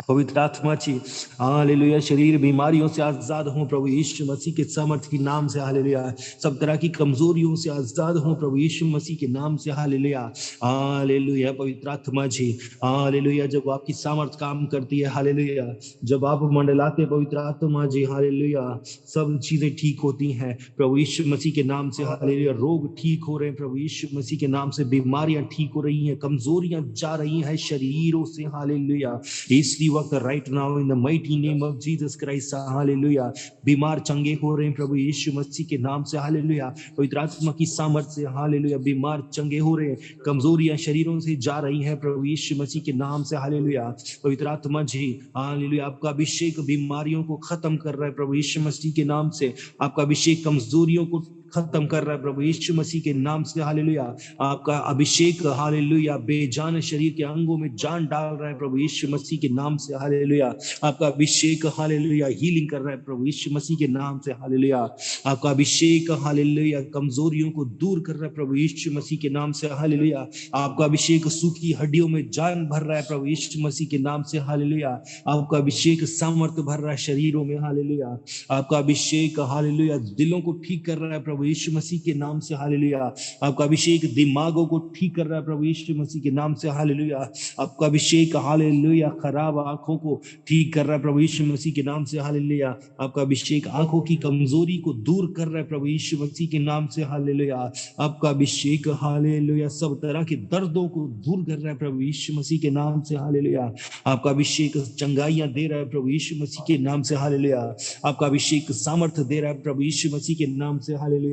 पवित्र आत्मा जी हालेलुया शरीर बीमारियों से आजाद हो प्रभु यीशु मसीह के सामर्थ्य के नाम से। हालेलुया सब तरह की कमजोरियों से आजाद हो प्रभु यीशु मसीह के नाम से। हालेलुया हालेलुया पवित्र आत्मा जी हालेलुया जब आपकी सामर्थ्य काम करती है हालेलुया जब आप मंडलाते पवित्र आत्मा जी हालेलुया सब चीजें ठीक होती हैं प्रभु यीशु मसीह के नाम से। हालेलुया रोग ठीक हो रहे हैं प्रभु यीशु मसीह के नाम से, बीमारियां ठीक हो रही हैं, कमजोरियां जा रही हैं शरीरों से। हालेलुया इसी वक्त right now in the mighty name of Jesus Christ. Hallelujah बीमार चंगे हो रहे हैं प्रभु यीशु मसीह के नाम से। हालेलुया पवित्र आत्मा की सामर्थ्य से हालेलुया बीमार चंगे हो रहे हैं, कमजोरियां शरीरों से जा रही हैं प्रभु यीशु मसीह के नाम से। हालेलुया पवित्र आत्मा जी हालेलुया आपका अभिषेक बीमारियों को खत्म कर रहा है प्रभु यीशु मसीह के नाम से। आपका अभिषेक कमजोरियों को खत्म कर रहा है प्रभु यीशु मसीह के नाम से। हालेलुया आपका अभिषेक हालेलुया बेजान शरीर के अंगों में जान डाल रहा है प्रभु यीशु मसीह के नाम से। हालेलुया आपका अभिषेक हालेलुया हीलिंग कर रहा है प्रभु यीशु मसीह के नाम से। हालेलुया आपका अभिषेक हालेलुया कमजोरियों को दूर कर रहा है प्रभु यीशु मसीह के नाम से। हालेलुया आपका अभिषेक सूखी हड्डियों में जान भर रहा है प्रभु यीशु मसीह के नाम से। हालेलुया आपका अभिषेक सामर्थ्य भर रहा है शरीरों में। हालेलुया आपका अभिषेक हालेलुया दिलों को ठीक कर रहा है प्रभु यीशु मसीह के नाम से। हालेलुया आपका अभिषेक दिमागों को ठीक कर रहा है प्रभु यीशु मसीह के नाम से। हालेलुया आपका अभिषेक हालेलुया खराब आंखों को ठीक कर रहा है प्रभु यीशु मसीह के नाम से। हालेलुया आपका अभिषेक आंखों की कमजोरी को दूर कर रहा है प्रभु यीशु मसीह के नाम से। हालेलुया आपका अभिषेक हालेलुया सब तरह के दर्दों को दूर कर रहा है प्रभु यीशु मसीह के नाम से। हालेलुया आपका अभिषेक चंगाइयां दे रहा है प्रभु यीशु मसीह के नाम से। हालेलुया आपका अभिषेक सामर्थ्य दे रहा है प्रभु यीशु मसीह के नाम से। हालेलुया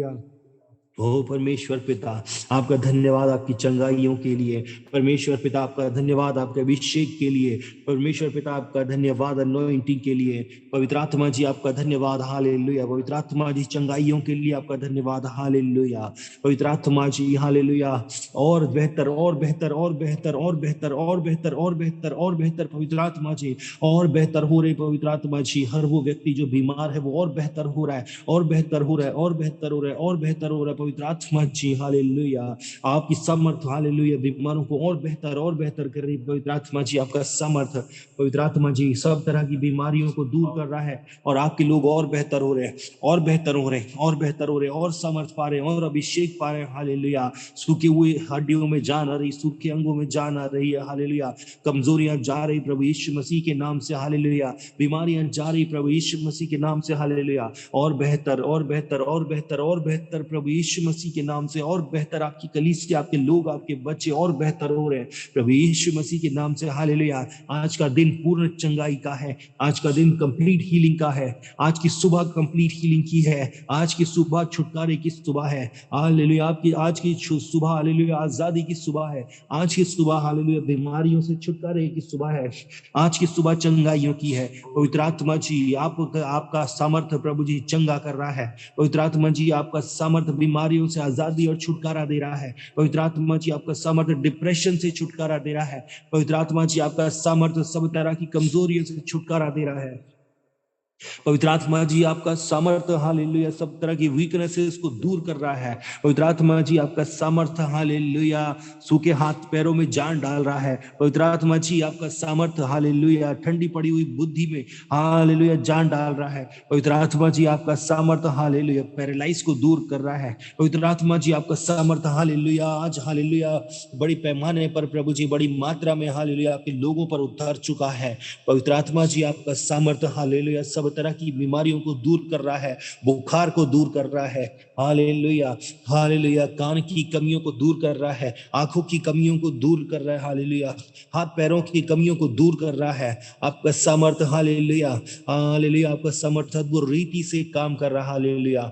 ओ परमेश्वर पिता आपका धन्यवाद आपकी चंगाइयों के लिए। परमेश्वर पिता आपका धन्यवाद आपके अभिषेक के लिए। परमेश्वर पिता आपका धन्यवाद अनॉइंटिंग के लिए। पवित्र आत्मा जी आपका धन्यवाद। हालेलुया पवित्र आत्मा जी चंगाइयों के लिए आपका धन्यवाद। हालेलुया पवित्र आत्मा जी हालेलुया और बेहतर और बेहतर और बेहतर और बेहतर और बेहतर और बेहतर और बेहतर पवित्र आत्मा जी और बेहतर हो रही पवित्र आत्मा जी। हर वो व्यक्ति जो बीमार है वो और बेहतर हो रहा है और बेहतर हो रहा है और बेहतर हो रहा है और बेहतर हो रहा है पवित्र आत्मा जी। हालेलुया आपकी सामर्थ्य हालेलुया बीमारों को और बेहतर कर रही पवित्र आत्मा जी। आपका सामर्थ्य पवित्र आत्मा जी सब तरह की बीमारियों को दूर कर रहा है और आपके लोग और बेहतर हो रहे हैं और बेहतर हो रहे हैं और बेहतर हो रहे हैं और सामर्थ्य पा रहे हैं और अभिषेक पा रहे हैं। हालेलुया सूखे हुए हड्डियों में जान आ रही, सूखे अंगों में जान आ रही है। हालेलुया कमजोरियां जा रही प्रभु यीशु मसीह के नाम से। हालेलुया बीमारियां जा रही प्रभु यीशु मसीह के नाम से। हालेलुया और बेहतर और बेहतर और बेहतर और बेहतर प्रभु यीशु यीशु मसीह के नाम से और बेहतर आपकी कलीसिया, आपके लोग, आपके बच्चे और बेहतर हो रहे हैं प्रभु यीशु मसीह के नाम से। हालेलुया। आज का दिन पूर्ण चंगाई का है, आज का दिन कंप्लीट हीलिंग का है, आज की सुबह कंप्लीट हीलिंग की है, आज की सुबह छुटकारे की सुबह है। हालेलुया। आपकी आज की सुबह हालेलुया आजादी की सुबह है, आज की सुबह हालेलुया बीमारियों से छुटकारे की सुबह है, आज की सुबह चंगाइयों की है। पवित्र आत्मा जी आपका सामर्थ्य प्रभु जी चंगा कर रहा है। पवित्र आत्मा जी आपका सामर्थ्य बीमारियों से आजादी और छुटकारा दे रहा है। पवित्र आत्मा जी आपका सामर्थ्य डिप्रेशन से छुटकारा दे रहा है। पवित्र आत्मा जी आपका सामर्थ्य सब तरह की कमजोरियों से छुटकारा दे रहा है। पवित्र आत्मा जी आपका सामर्थ्य हालेलुया सब तरह की वीकनेसेस को दूर कर रहा है। पवित्र आत्मा जी आपका सामर्थ्य हालेलुया सूखे हाथ पैरों में जान डाल रहा है। पवित्र आत्मा जी आपका सामर्थ्य हालेलुया ठंडी पड़ी हुई बुद्धि में हालेलुया जान डाल रहा है। पवित्र आत्मा जी आपका सामर्थ्य हालेलुया पैरालाइज को दूर कर रहा है। पवित्र आत्मा जी आपका सामर्थ्य हालेलुया आज हालेलुया बड़ी पैमाने पर प्रभु जी बड़ी मात्रा में हालेलुया आपके लोगों पर उतर चुका है। पवित्र आत्मा जी आपका सामर्थ्य हालेलुया सब तरह की बीमारियों को दूर कर रहा है, बुखार को दूर कर रहा है। हालेलुया हालेलुया कान की कमियों को दूर कर रहा है, आंखों की कमियों को दूर कर रहा है। हालेलुया हाथ पैरों की कमियों को दूर कर रहा है। आपका सामर्थ्य हालेलुया हालेलुया आपका सामर्थ्य अद्भुत रीति से काम कर रहा है। हालेलुया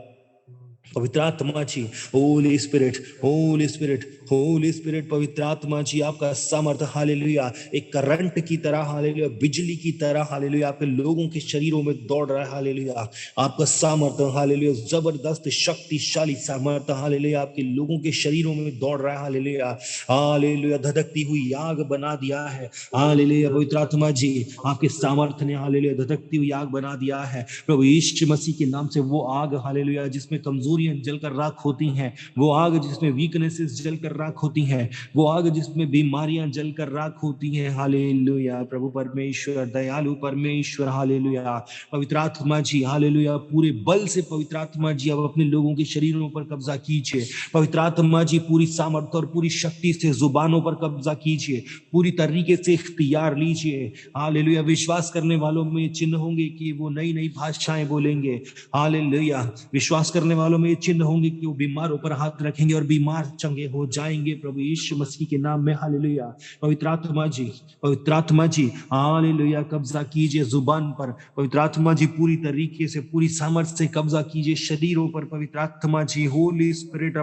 पवित्र आत्मा जी holy spirit holy spirit holy spirit पवित्र आत्मा जी आपका सामर्थ्य हालेलुया एक करंट की तरह हालेलुया बिजली की तरह हालेलुया आपके लोगों के शरीरों में दौड़ रहा है। हालेलुया आपका सामर्थ्य हालेलुया जबरदस्त शक्तिशाली सामर्थ्य हालेलुया आपके लोगों के शरीरों में दौड़ रहा है। हालेलुया हालेलुया धधकती हुई आग बना दिया है। हालेलुया पवित्र आत्मा जी आपके सामर्थ्य ने हालेलुया धधकती हुई आग बना दिया है। प्रभु यीशु मसीह के नाम से वो आग हालेलुया जिसमें कमजोरियां जलकर राख होती हैं, वो आग जिसमें वीकनेसेस जलकर राख होती हैं, वो आग जिसमें बीमारियां जलकर राख होती हैं। हालेलुया प्रभु परमेश्वर दयालु परमेश्वर हालेलुया पवित्र आत्मा जी हालेलुया पूरे बल से पवित्र आत्मा जी अब अपने लोगों के शरीरों पर कब्जा कीजिए। पवित्र आत्मा जी पूरी सामर्थ्य और पूरी शक्ति से जुबानों पर कब्जा कीजिए, पूरी तरीके से इख्तियार लीजिए। हालेलुया विश्वास करने वालों में चिन्ह होंगे कि वो नई नई भाषाएं बोलेंगे। हालेलुया विश्वास करने वालों में चिन्ह होंगे कि वो बीमारों पर हाथ रखेंगे और बीमार चंगे हो जाएंगे प्रभु यीशु मसीह के नाम में। हालेलुया पवित्र आत्मा जी हालेलुया कब्जा कीजिए जुबान पर। पवित्र आत्मा जी पूरी तरीके से पूरी सामर्थ्य से कब्जा कीजिए शरीरों पर। पवित्र आत्मा जी होली स्पिरिट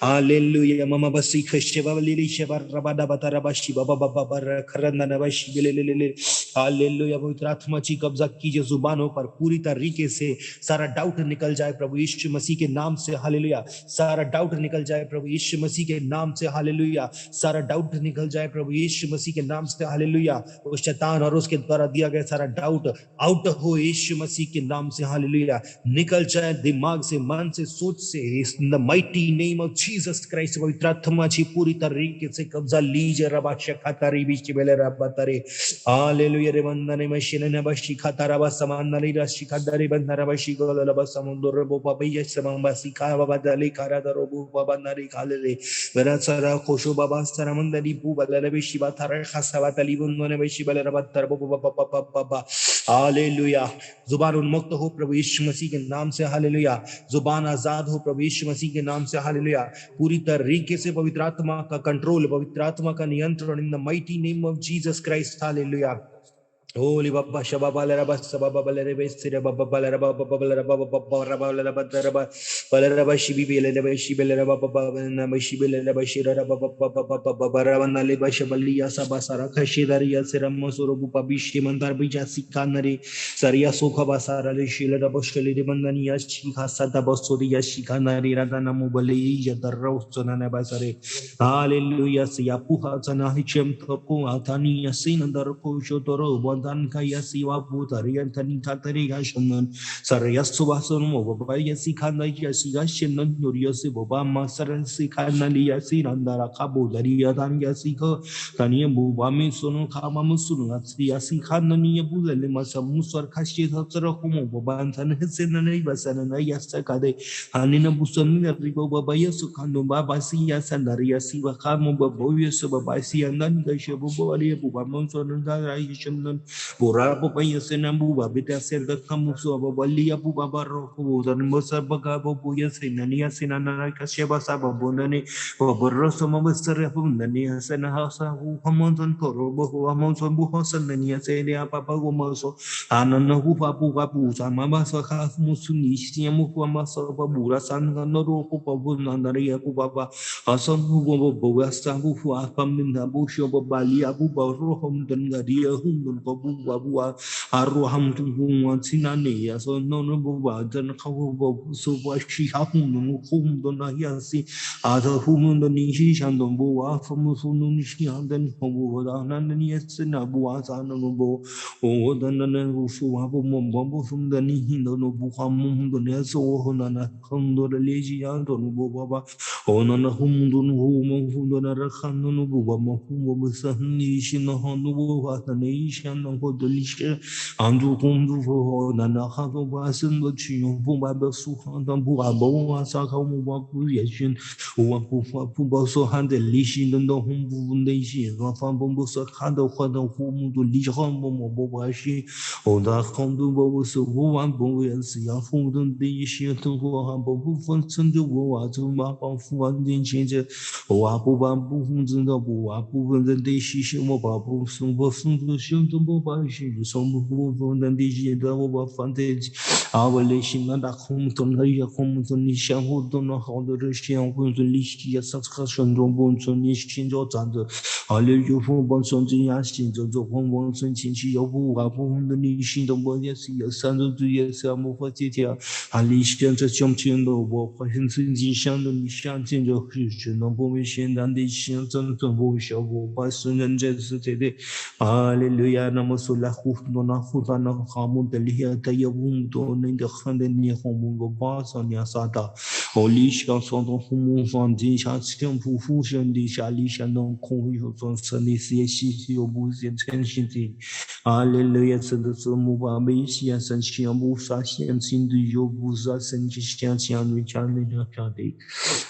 हालेलुया ममा बसी खशेवलिली शेबरबदा बतरबशी बबबबर खरननबशी बिलेलेले। हालेलुया पवित्र आत्मा जी कब्जा कीजिए जुबानों पर पूरी तरीके से। सारा डाउट निकल जाए प्रभु यीशु मसीह के नाम से। हालेलुया सारा डाउट निकल जाए प्रभु यीशु मसीह के नाम से। हालेलुया सारा डाउट निकल जाए प्रभु यीशु मसीह के नाम से। हालेलुया उस शैतान और उसके द्वारा दिया गया सारा डाउट आउट हो यीशु मसीह के नाम से। हालेलुया निकल जाए दिमाग से, मन से, सोच से। इन the mighty name of Jesus Christ पवित्र आत्मा जी पूरी तरीके से कब्जा लीजिए। रबा शखातारी बीच बेले रबा तरे हालेलुया रे वंदने मशीन ने बशी खातारा बस समानरी रशी खादारी बंदरा बशी गोल बस समुद्र रबो पबई समम बसी खा बाबा दली खारा दरोबो बाबा नरी खाले रे वरा सारा खुशो बाबा सारा मंदरी पू बदले बेशी बाथारा खासावा तली बंदने बेशी बले रबा तरबो बाबा हालेलुया जुबान उन्मुक्त हो प्रभु यीशु मसीह के नाम से। हालेलुया जुबान आजाद हो प्रभु यीशु मसीह के नाम से। हालेलुया पूरी तरीके से पवित्र आत्मा का कंट्रोल, पवित्र आत्मा का नियंत्रण in the mighty name of Jesus Christ. Hallelujah होली बाबा शबाबा लरबा सबबा बलरे बेसिरे बाबा बलरे बाबा बलरे बाबा रबा लरबा दरबा बलरे बा शिबी बेले बे शिबेले रबा बाबा न बशी बेले बशी रबा बाबा बरवन ले बश बलिया सबा सारा खशीदरिया सिरम सुरबु पबिशी मंदार बिजा सिका नरे सरिया सोखा बासारा ले शिल रबा शली रे बंदनिया शिखा सदा बसोरिया शिखा नरे रदा नमु बली यदरौ सुनने बसरे। हालेलुया सिया पुहा जना हिचम थपु आथानी यसिन दर को शोतरो dan kaya siwa putarian tanika tariga shanan sarya subason mo baba yasi khana yasi gashinan yasi baba masaran si khana yasi nandara kabo dariya dan yasi ko taniya buba me sono khama musun yasi khana ni bulale masamu sar khashi thara komo baba antan hesena nei basana na yasa kade hanina busan ni ribo baba yasu khano baba si yasan dariya si wa khamo baba yasu baba si andan gashe baba ali buba mon sono dariya shanan Bora Bobaya Senamu, Babita said the Kamuso of Balia Bubaro, Mosa Bagabo Buya Sinania Sinana Kasheba Saba Bonani, or Borosoma Serapum, the Nia Senahasa, who Hamonson Korobo, who Amonson Buhosan, the Nia Sedia Papa Gomoso, Anana Hupa Bugabusa, Mamasa Musuni, Siamuamasa Babura, San Noro Pupabunanaria Pupaba, Asan Hugo Boasta, who are coming the bush of Balia Buba Rohom, Dangaria, Hundun Babu Babua, Aruham to whom Sinani, as on Nonobuba, then Kabu, so what she happened, whom Donayasi, other whom the Nishi and Domboa from Sununishi and then Homoda, Nanias and Abua, Sanobo, or the Nanufu Mombo from the Nihindo Nobuham, the Neso, Honana, Hondo, the Legia, and Donobaba, Onana Humdun, whom Hundana Buba, whom was a nation of Honobu, the nation of Hodelisha, and to Hundu for Nanahato Basin, the Chion, Bumba Suhan, Buabo, Sakamu, creation, who so hand the leashin and the home nation, Rafambosa Hando, whom to leash home, Bobashi, or the Hondu Bobos, who one boy and see a food and the issue to go on Bobu Fonson, the war to map of one change, or Abu Bambu in the Buapu and the Dishi Mobabu, some person to shoot to Bobashi, some who and the Dishi double advantage. Our relation and a home to Naya home to Nisha, who don't know how the Russian will release your subscription to Bonson Nishin or Thunder. Hallelujah for Bonson Yashin, the home Bonson Chinchi, Abu, the Nishin, the Boyas, your son to yourself of Titia, Alishan, the Chumchin, the Walk, Hinson, Shan, the Nishan, the Christian, no Bomission, and the Shanton to Bush of Boston and Jesse. Hallelujah, Namasula, Hufnona, Hutana, Hamun, the Lia, Tayabum, in the Handen near Homungo Bas on Yasata, Olisha, Son of Humun, Van Disha, Simple Fusion, Disha, non Convio, Sunny, Sisi, Obus, and Tenshiti. Hallelujah, said the Sumuba, Mesias, and Shiamusa, and Sindu Yobuza, and Shishan, which are in her Chadi.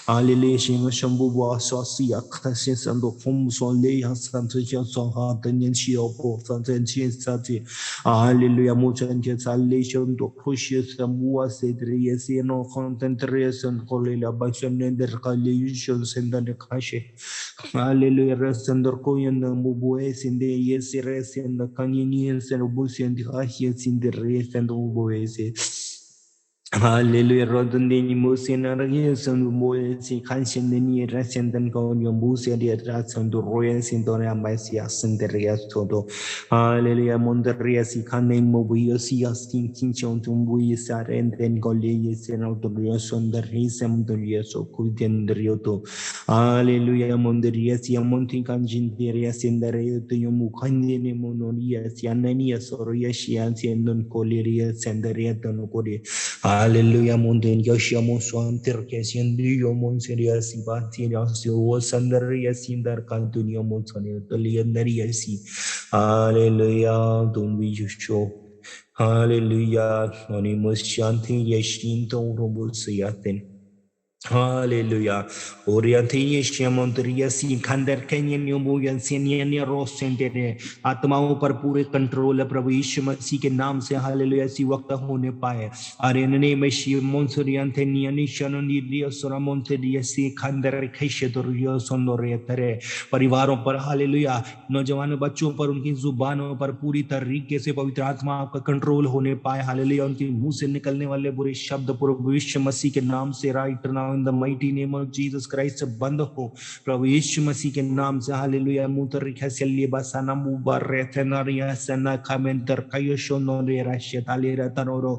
Hallelujah, Shambu, Sasia, Cassis, and the Homes on Leia, Santa Janson, the Nancy of both, and then she started. Hallelujah, Muchan salvation to pushes the Mua Sedrias, no content and Colilla Bashan and the Calulations and the Kashi. Hallelujah, rest under Koyan, the Mubues in the yes, rest and the Canyonians and Busi and the Hashias in the race and Ubues. Hallelujah, Rodani Musin and Arias and Moesi, Hansen, the near Rasent and Gonium Busia, the Rats and the Royals in Dona Messias and the Rias Todo. Hallelujah, Mondarias, he can name Mobiosias, Tinchon to Muisa, and then Golias and out the Rios on the Risam, the Rios of Kudian the Rioto. Hallelujah, Mondarias, Yamonting Kanjinterias in the Rio to Yomukani Monorias, Yananias or Yashians and non Colerias and the Riaton Code. Hallelujah, Monden Yashamo Swan Terkesian Dio Monseria Sibatia, so was under Yasindar Cantunio Monsonia, the Leonariasi. Hallelujah, don't we just show. Hallelujah, Onimus Shanti Yashin Tomobus Yatin. Hallelujah. Orientation Shamonteria si Kandar Kenyan Yomuyan Senior Rosendere आत्माओं पर पूरे control है प्रभु यीशु मसीह के नाम से hallelujah सी वक्त होने पाए अरे ने में शी मोंसोरियन थे नियनि शनोनी दियो सोरा मोंटेरिया सी खंदर खेशे दोरियो सोनोरे तरे परिवारों पर हालेलुया नौजवान बच्चों पर उनकी जुबानों पर पूरी तरीके से पवित्र आत्मा का कंट्रोल होने पाए हालेलुया उनके मुंह से निकलने वाले बुरे शब्द प्रभु यीशु मसीह के नाम से right now in the mighty name of Jesus Christ बंद हो प्रभु यीशु मसीह के नाम से हालेलुया मुतरिका सेल्ली बसाना मुबारकनारिया सना कमेंटर कायोशो नोरेरा शेतालेरा तनोरो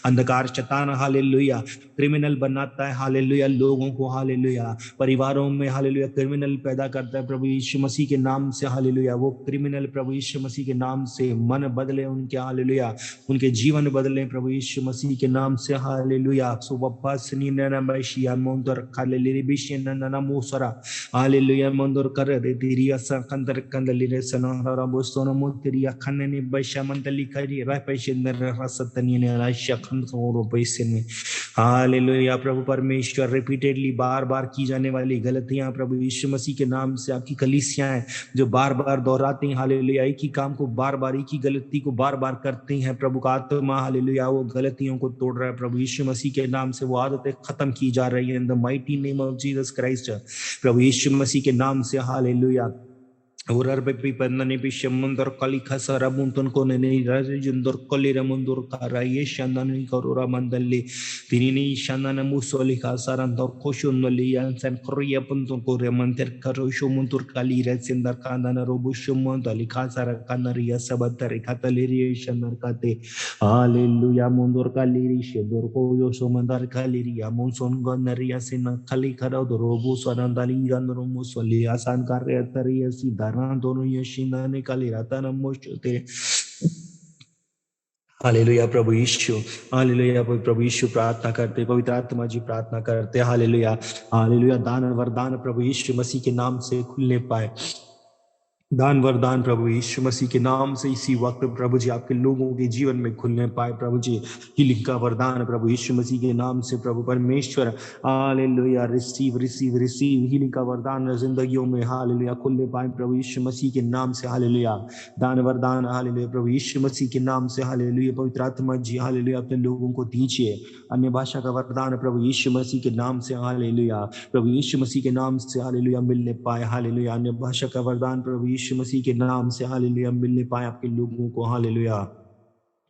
अंधकार शैतान हालेलुया क्रिमिनल बनाता है हालेलुया लोगों को हालेलुया परिवारों में हालेलुया क्रिमिनल पैदा करता है प्रभु यीशु मसीह के नाम से हालेलुया वो क्रिमिनल प्रभु यीशु मसीह के नाम से मन बदले उनके हालेलुया उनके जीवन बदले प्रभु यीशु मसीह के नाम से हालेलुया सुबपासनी ननमशिया मोंदर कालेली बिशन ननमोसरा हालेलुया मोंदर कर रिया संकंदर कंदलिरे सनहरा बोस्तोन मोतिरिया खनने बशा मंदली करी रापेशन रसतनी ने राशा खंद और पैसे हालेलुया प्रभु परमेश्वर, रिपीटेडली बार बार की जाने वाली गलतियां प्रभु यीशु मसीह के नाम से आपकी कलीसियां हैं जो बार बार दोहराती हैं, हालेलुया एक ही काम को बार बार, एक ही गलती को बार बार करती हैं, प्रभु का आत्मा हालेलुया वो गलतियों को तोड़ रहा है प्रभु यीशु मसीह के नाम से, वो आदतें खत्म की जा रही है in the mighty name of Jesus Christ, प्रभु यीशु मसीह के नाम से hallelujah. Urar bebi pandani bishamundar kali khasara muntun ko nene rajundur kali ramundur karaye shandani karura mandali tinini shandana musoli khasaran dor koshun nali ansan kriya puntun ko remanter karushu muntur kali resindar kandana robushum dali khasara kanaria sabatari kataliri shandar kate hallelujah mundur kaliri shandur ko yoso mandar kaliri amunson ganaria sina kali kara robu sanandali gandro musoli asan karya tariya sidar दोनों यशीना निकाली राता नमोशते hallelujah प्रभु Yeshu, hallelujah प्रभु यीशु प्रार्थना करते, पवित्र आत्मा जी प्रार्थना करते, हालेलुया हालेलुया दान वरदान प्रभु यीशु मसीह के नाम से खुलने पाए, दान वरदान प्रभु यीशु मसीह के नाम से इसी वक्त प्रभु जी आपके लोगों के जीवन में खुलने पाए प्रभु जी, हीलिंग का वरदान प्रभु यीशु मसीह के नाम से प्रभु परमेश्वर hallelujah receive receive receive healing का वरदान जिंदगियों में हालेलुया खुलने पाए प्रभु यीशु मसीह के नाम से, हालेलुया दान वरदान हालेलुया प्रभु यीशु मसीह के नाम से, हालेलुया पवित्र आत्मा जी हालेलुया अपने लोगों को दीजिए, अन्य भाषा का वरदान प्रभु यीशु मसीह के नाम से, हालेलुया प्रभु यीशु मसीह के नाम से हालेलुया मिलने पाए, हालेलुया अन्य भाषा का वरदान प्रभु यीशु मसीह के नाम से हालेलुया मिलने पाए आपके लोगों को, हालेलुया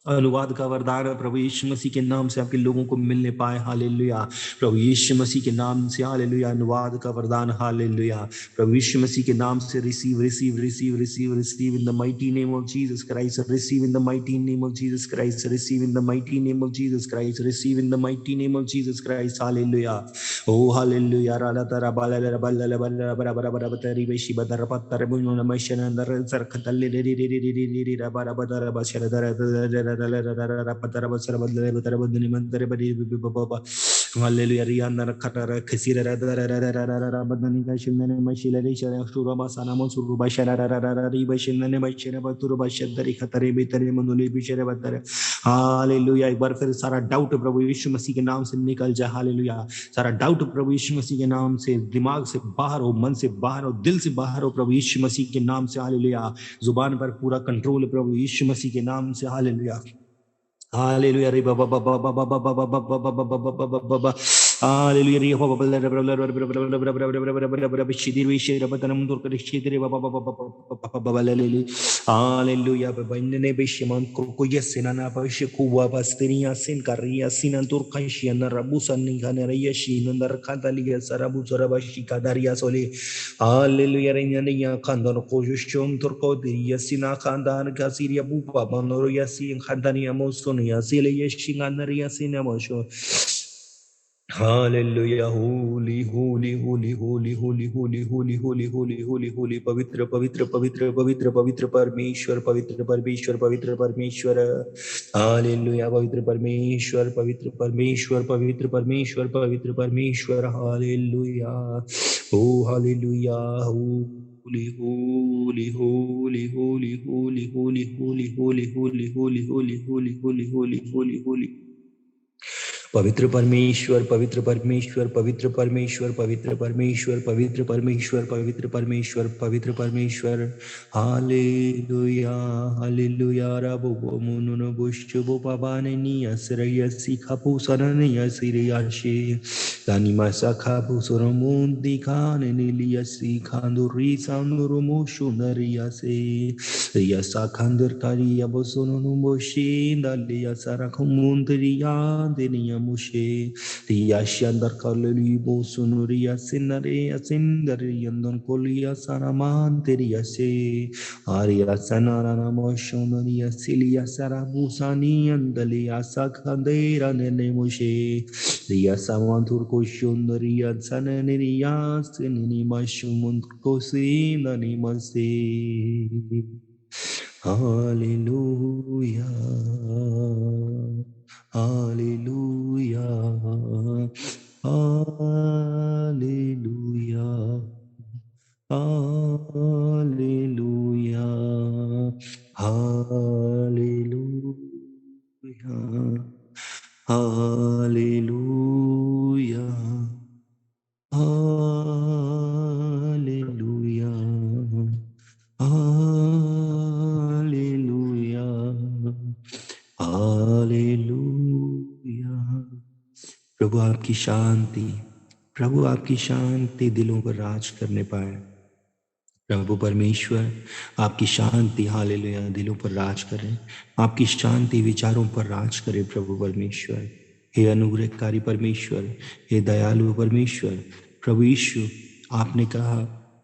अनुवाद का वरदान प्रभु यीशु मसीह के नाम से आपके लोगों को मिलने पाए, हालेलुया प्रभु यीशु मसीह के नाम से, हालेलुया अनुवाद का वरदान, हालेलुया प्रभु यीशु मसीह के नाम से receive receive receive receive receive in the mighty name of Jesus Christ, receive in the mighty name of Jesus Christ, receive in the mighty name of Jesus Christ, receive in the mighty name of Jesus Christ, hallelujah oh hallelujah राला तरा बाला बाला बाला बाला बाला बाला तरी बेशी बदर पत्तर बुनो नमशन अंदर सरखतल रे रे रे रे रे रे रा बारा बदर बशर दर हालेलुया रियाना खतरा खसीरा बदनी का शिंदने मशीलरी शरा शुरू बसाना मसुरु बशरा री बशिंदने बशरा बतुरु बशदरी खतरे बेतरे मनुली बिशरे बदर हालेलुया। एक बार फिर सारा डाउट प्रभु यीशु मसीह के नाम से निकल जाए, हालेलुया सारा डाउट प्रभु यीशु मसीह के नाम से दिमाग से बाहर हो, मन से बाहर हो, दिल से बाहर हो प्रभु यीशु मसीह के नाम से, हालेलुया जुबान पर पूरा कंट्रोल प्रभु यीशु मसीह के नाम से, हालेलुया हालेलुया रे बाबा बाबा बाबा बाबा बाबा बाबा बाबा बाबा बाबा हालेलुया रे बाबा शिदिर विशेर बतनम दूर कर शिदिर बाबा बाबा बाबा बाबा लेले हालेलुया बबनने बेशमन को यसेना ना पशे कुवा बस्तिरिया सिन करिया सिन दूर खंशिया न रबुसन निखाने रे यशीन अंदर खातलिया सरबु सरबा शिकादारिया सोले हालेलुया रे ननिया खानदान को जुशम दूर को दिया सिना खानदान का सीरिया बुपा बनोरो यसीन खानदानिया मोसन yasile yeshinganariya sinamosho. Hallelujah, holy, holy, holy, holy, holy, holy, holy, holy, holy, holy, holy, पवित्र पवित्र पवित्र पवित्र पवित्र परमेश्वर, पवित्र परमेश्वर, पवित्र परमेश्वर, हालेलुया पवित्र परमेश्वर, पवित्र परमेश्वर, पवित्र परमेश्वर, पवित्र परमेश्वर, hallelujah oh hallelujah holy, holy, holy, holy, holy, holy, holy, holy, holy, holy, holy, holy, holy, holy, holy, holy. पवित्र परमेश्वर, पवित्र परमेश्वर, पवित्र परमेश्वर, पवित्र परमेश्वर, पवित्र परमेश्वर, पवित्र परमेश्वर, पवित्र परमेश्वर, हालेलुया हालेलुया रबो मुनुनो बुष्चुबो पाबाने नियसरय सिखापु सरनय सिरयाशे दानिमा सखापु सरमुन दिखाने निलियसी खांदुरी सांदुरुमो शुनरियासे रियासा खांदर कारिया बोसोनो बोशी दालिया साराखमुंदरिया देनिया mushe riya shandar kalli bo sunuriya sinare asindari yandan koliya saraman teriya se ariya sanara namoshonuriya silia sarabusani andaliya sakhandera nene mushe riya samantur ko shundariya sananiya sinini mashumun ko sinani mase. Hallelujah. Hallelujah, hallelujah, hallelujah, hallelujah, hallelujah. Hallelujah. प्रभु आपकी शांति, प्रभु आपकी शांति दिलों पर राज करने पाए। प्रभु परमेश्वर आपकी शांति hallelujah दिलों पर राज करे, आपकी शांति विचारों पर राज करे। प्रभु परमेश्वर, हे अनुग्रहकारी परमेश्वर, हे दयालु परमेश्वर, प्रभु यीशु, आपने कहा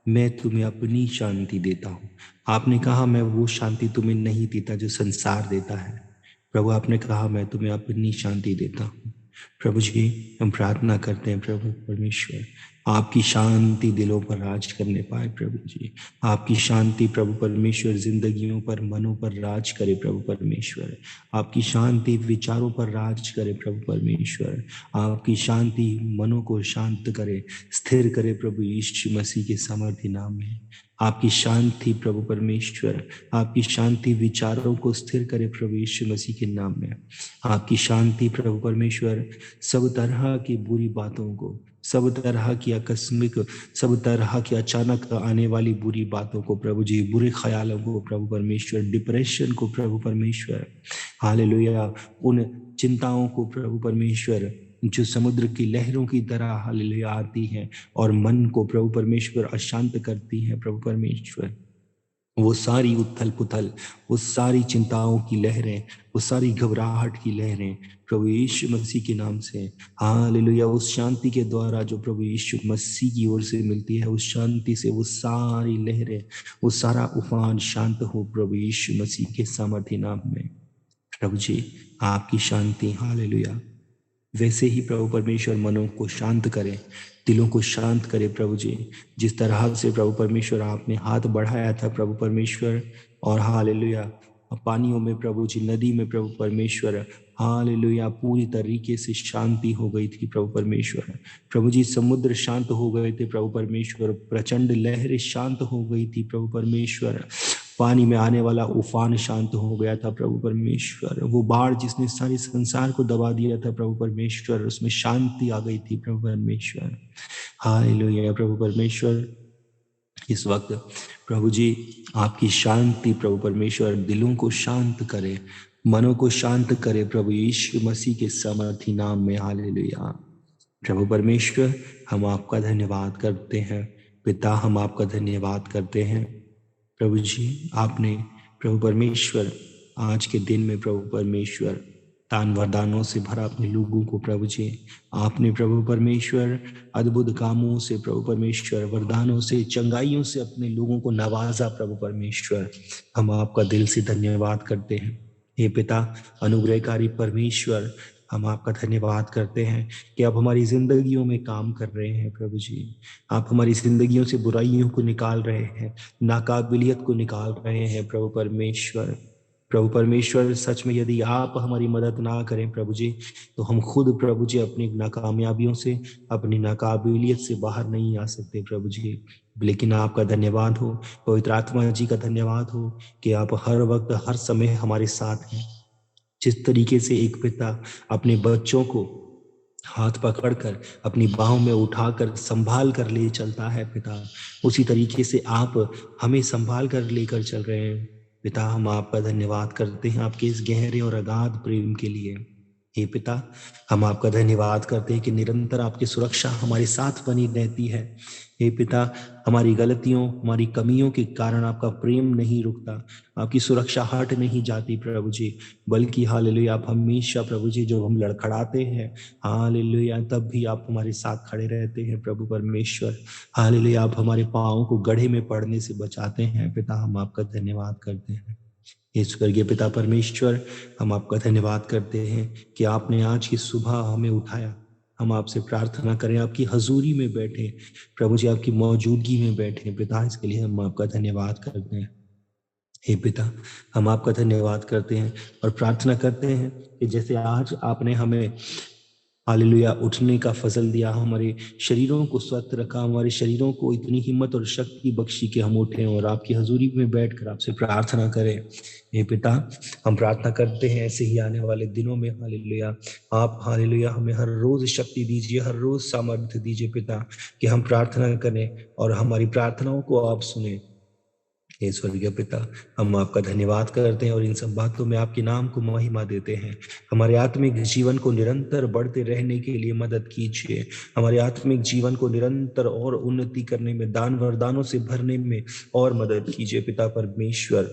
मैं तुम्हें अपनी शांति देता हूँ। आपने कहा मैं वो शांति तुम्हें नहीं देता जो संसार देता है। प्रभु आपने कहा मैं तुम्हें अपनी शांति देता हूँ। प्रभु जी, हम प्रार्थना करते हैं प्रभु परमेश्वर, आपकी शांति दिलों पर राज करने पाए। प्रभु जी, आपकी शांति प्रभु परमेश्वर जिंदगियों पर, मनों पर राज करे। प्रभु परमेश्वर, आपकी शांति विचारों पर राज करे। प्रभु परमेश्वर, आपकी शांति मनों को शांत करे, स्थिर करे। प्रभु यीशु मसीह के सामर्थी नाम में आपकी शांति प्रभु परमेश्वर, आपकी शांति विचारों को स्थिर करे। प्रभु यीशु मसीह के नाम में आपकी शांति प्रभु परमेश्वर सब तरह की बुरी बातों को, सब तरह की आकस्मिक, सब तरह की अचानक आने वाली बुरी बातों को प्रभु जी, बुरे ख्यालों को प्रभु परमेश्वर, डिप्रेशन को प्रभु परमेश्वर, हालेलुया, उन चिंताओं को प्रभु परमेश्वर जो समुद्र की लहरों की तरह हालेलुया आती हैं और मन को प्रभु परमेश्वर अशांत करती हैं। प्रभु परमेश्वर, वो सारी उथल पुथल, वो सारी चिंताओं की लहरें, वो सारी घबराहट की लहरें प्रभु यीशु मसीह के नाम से हालेलुया, उस शांति के द्वारा जो प्रभु यीशु मसीह की ओर से मिलती है, उस शांति से वो सारी लहरें, वो सारा उफान शांत हो प्रभु यीशु मसीह के सामर्थी नाम में। प्रभु जी, आपकी शांति हालेलुया वैसे ही प्रभु परमेश्वर मनों को शांत करे, दिलों को शांत करे। प्रभु जी, जिस तरह से प्रभु परमेश्वर आपने हाथ बढ़ाया था प्रभु परमेश्वर, और हालेलुया पानियों में प्रभु जी, नदी में प्रभु परमेश्वर हालेलुया पूरी तरीके से शांति हो गई थी। प्रभु परमेश्वर, प्रभु जी समुद्र शांत हो गए थे। प्रभु परमेश्वर, प्रचंड लहरें शांत हो गई थी। प्रभु परमेश्वर, पानी में आने वाला उफान शांत हो गया था। प्रभु परमेश्वर, वो बाढ़ जिसने सारे संसार को दबा दिया था प्रभु परमेश्वर, उसमें शांति आ गई थी। प्रभु परमेश्वर, हालेलुया। प्रभु परमेश्वर, इस वक्त प्रभु जी आपकी शांति प्रभु परमेश्वर दिलों को शांत करे, मनों को शांत करे प्रभु यीशु मसीह के सामर्थी नाम में। हालेलुया। प्रभु परमेश्वर, हम आपका धन्यवाद करते हैं। पिता, हम आपका धन्यवाद करते हैं। प्रभु जी, आपने प्रभु परमेश्वर आज के दिन में प्रभु परमेश्वर दान वरदानों से भरा अपने लोगों को प्रभु जी, आपने प्रभु परमेश्वर अद्भुत कामों से प्रभु परमेश्वर, वरदानों से, चंगाइयों से अपने लोगों को नवाजा। प्रभु परमेश्वर, हम आपका दिल से धन्यवाद करते हैं। हे पिता अनुग्रहकारी परमेश्वर, हम आपका धन्यवाद करते हैं कि आप हमारी जिंदगियों में काम कर रहे हैं। प्रभु जी, आप हमारी जिंदगियों से बुराइयों को निकाल रहे हैं, नाकाबिलियत को निकाल रहे हैं। प्रभु परमेश्वर, प्रभु परमेश्वर, सच में यदि आप हमारी मदद ना करें प्रभु जी, तो हम खुद प्रभु जी अपनी नाकामयाबियों से, अपनी नाकाबिलियत से बाहर नहीं आ सकते प्रभु जी। लेकिन आपका धन्यवाद हो, पवित्र आत्मा जी का धन्यवाद हो कि आप हर वक्त हर समय हमारे साथ हैं। जिस तरीके से एक पिता अपने बच्चों को हाथ पकड़कर अपनी बाहों में उठाकर संभाल कर ले चलता है पिता, उसी तरीके से आप हमें संभाल कर लेकर चल रहे हैं। पिता, हम आपका धन्यवाद करते हैं आपके इस गहरे और अगाध प्रेम के लिए। हे पिता, हम आपका धन्यवाद करते हैं कि निरंतर आपकी सुरक्षा हमारे साथ बनी रहती है। हे पिता, हमारी गलतियों, हमारी कमियों के कारण आपका प्रेम नहीं रुकता, आपकी सुरक्षा हट नहीं जाती प्रभु जी, बल्कि हालेलुया आप हमेशा प्रभु जी जब हम लड़खड़ाते हैं हालेलुया तब भी आप हमारे साथ खड़े रहते हैं। प्रभु परमेश्वर, हालेलुया आप हमारे पाँवों को गड्ढे में पड़ने से बचाते हैं। पिता, हम आपका धन्यवाद करते हैं। हे स्वर्गीय पिता परमेश्वर, हम आपका धन्यवाद करते हैं कि आपने आज की सुबह हमें उठाया। हम आपसे प्रार्थना करें आपकी हजूरी में बैठे प्रभु जी, आपकी मौजूदगी में बैठे पिता, इसके लिए हम आपका धन्यवाद करते हैं। हे पिता, हम आपका धन्यवाद करते हैं और प्रार्थना करते हैं कि जैसे आज आपने हमें हालेलुया उठने का फजल दिया, हमारे शरीरों को स्वस्थ रखा, हमारे शरीरों को इतनी हिम्मत और शक्ति बख्शी कि हम उठें और आपकी हजूरी में बैठकर आपसे प्रार्थना करें। हे पिता, हम प्रार्थना करते हैं ऐसे ही आने वाले दिनों में हालेलुया आप हालेलुया हमें हर रोज शक्ति दीजिए, हर रोज सामर्थ्य दीजिए पिता, कि हम प्रार्थना करें और हमारी प्रार्थनाओं को आप सुने। हे स्वर्गीय पिता, हम आपका धन्यवाद करते हैं और इन सब बातों में आपके नाम को महिमा देते हैं। हमारे आत्मिक जीवन को निरंतर बढ़ते रहने के लिए मदद कीजिए। हमारे आत्मिक जीवन को निरंतर और उन्नति करने में, दान वरदानों से भरने में और मदद कीजिए पिता परमेश्वर।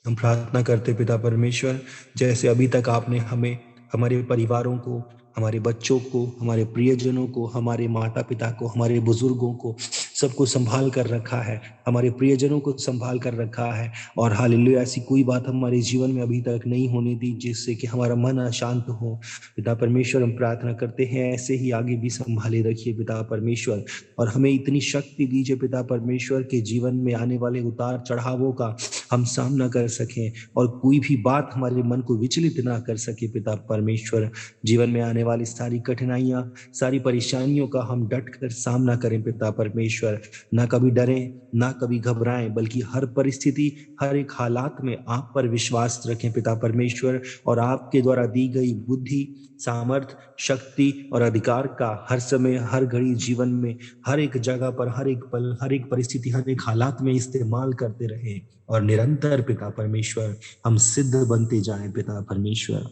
हम प्रार्थना करते पिता परमेश्वर, जैसे अभी तक आपने हमें, हमारे परिवारों को, हमारे बच्चों को, हमारे प्रियजनों को, हमारे माता पिता को, हमारे बुजुर्गों को, सबको संभाल कर रखा है, हमारे प्रियजनों को संभाल कर रखा है। और हालेलुया, ऐसी कोई बात हमारे जीवन में अभी तक नहीं होने दी जिससे कि हमारा मन अशांत हो। पिता परमेश्वर, हम प्रार्थना करते हैं ऐसे ही आगे भी संभाले रखिए पिता परमेश्वर, और हमें इतनी शक्ति दीजिए पिता परमेश्वर के जीवन में आने वाले उतार चढ़ावों का हम सामना कर सकें और कोई भी बात हमारे मन को विचलित ना कर सके पिता परमेश्वर। जीवन में आने वाली सारी कठिनाइयां, सारी परेशानियों का हम डट कर सामना करें पिता परमेश्वर। ना कभी डरें, ना कभी घबराएं, बल्कि हर परिस्थिति, हर एक हालात में आप पर विश्वास रखें पिता परमेश्वर, और आपके द्वारा दी गई बुद्धि, सामर्थ, शक्ति और अधिकार का हर समय, हर घड़ी जीवन में, हर एक जगह पर, हर एक पल, हर एक परिस्थिति, हर एक हालात में इस्तेमाल करते रहें। और निरंतर पिता परमेश्वर हम सिद्ध बनते जाएं पिता परमेश्वर,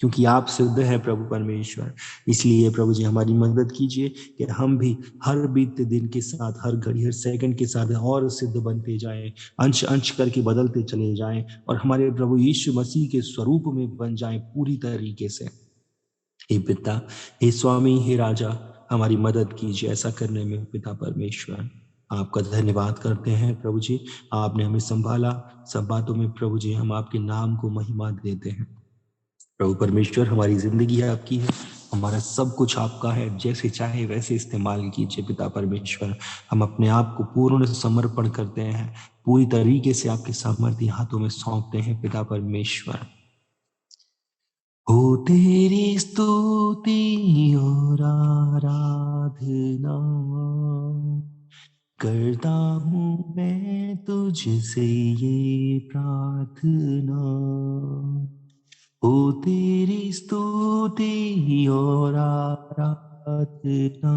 क्योंकि आप सिद्ध हैं प्रभु परमेश्वर। इसलिए प्रभु जी हमारी मदद कीजिए कि हम भी हर बीतते दिन के साथ, हर घड़ी, हर सेकंड के साथ और सिद्ध बनते जाएं, अंश अंश करके बदलते चले जाएं, और हमारे प्रभु यीशु मसीह के स्वरूप में बन जाएं पूरी तरीके से। हे पिता, हे स्वामी, हे राजा, हमारी मदद कीजिए ऐसा करने में पिता परमेश्वर। आपका धन्यवाद करते हैं प्रभु जी, आपने हमें संभाला। सब बातों में प्रभु जी हम आपके नाम को महिमा देते हैं। प्रभु परमेश्वर, हमारी जिंदगी आपकी है, हमारा सब कुछ आपका है, जैसे चाहे वैसे इस्तेमाल कीजिए पिता परमेश्वर। हम अपने आप को पूर्ण समर्पण करते हैं, पूरी तरीके से आपके सामर्थ्य हाथों में सौंपते हैं पिता परमेश्वर। हो तेरी स्तुति और आराधना करता हूँ मैं तुझसे ये प्रार्थना। हो तेरी स्तुति और आराधना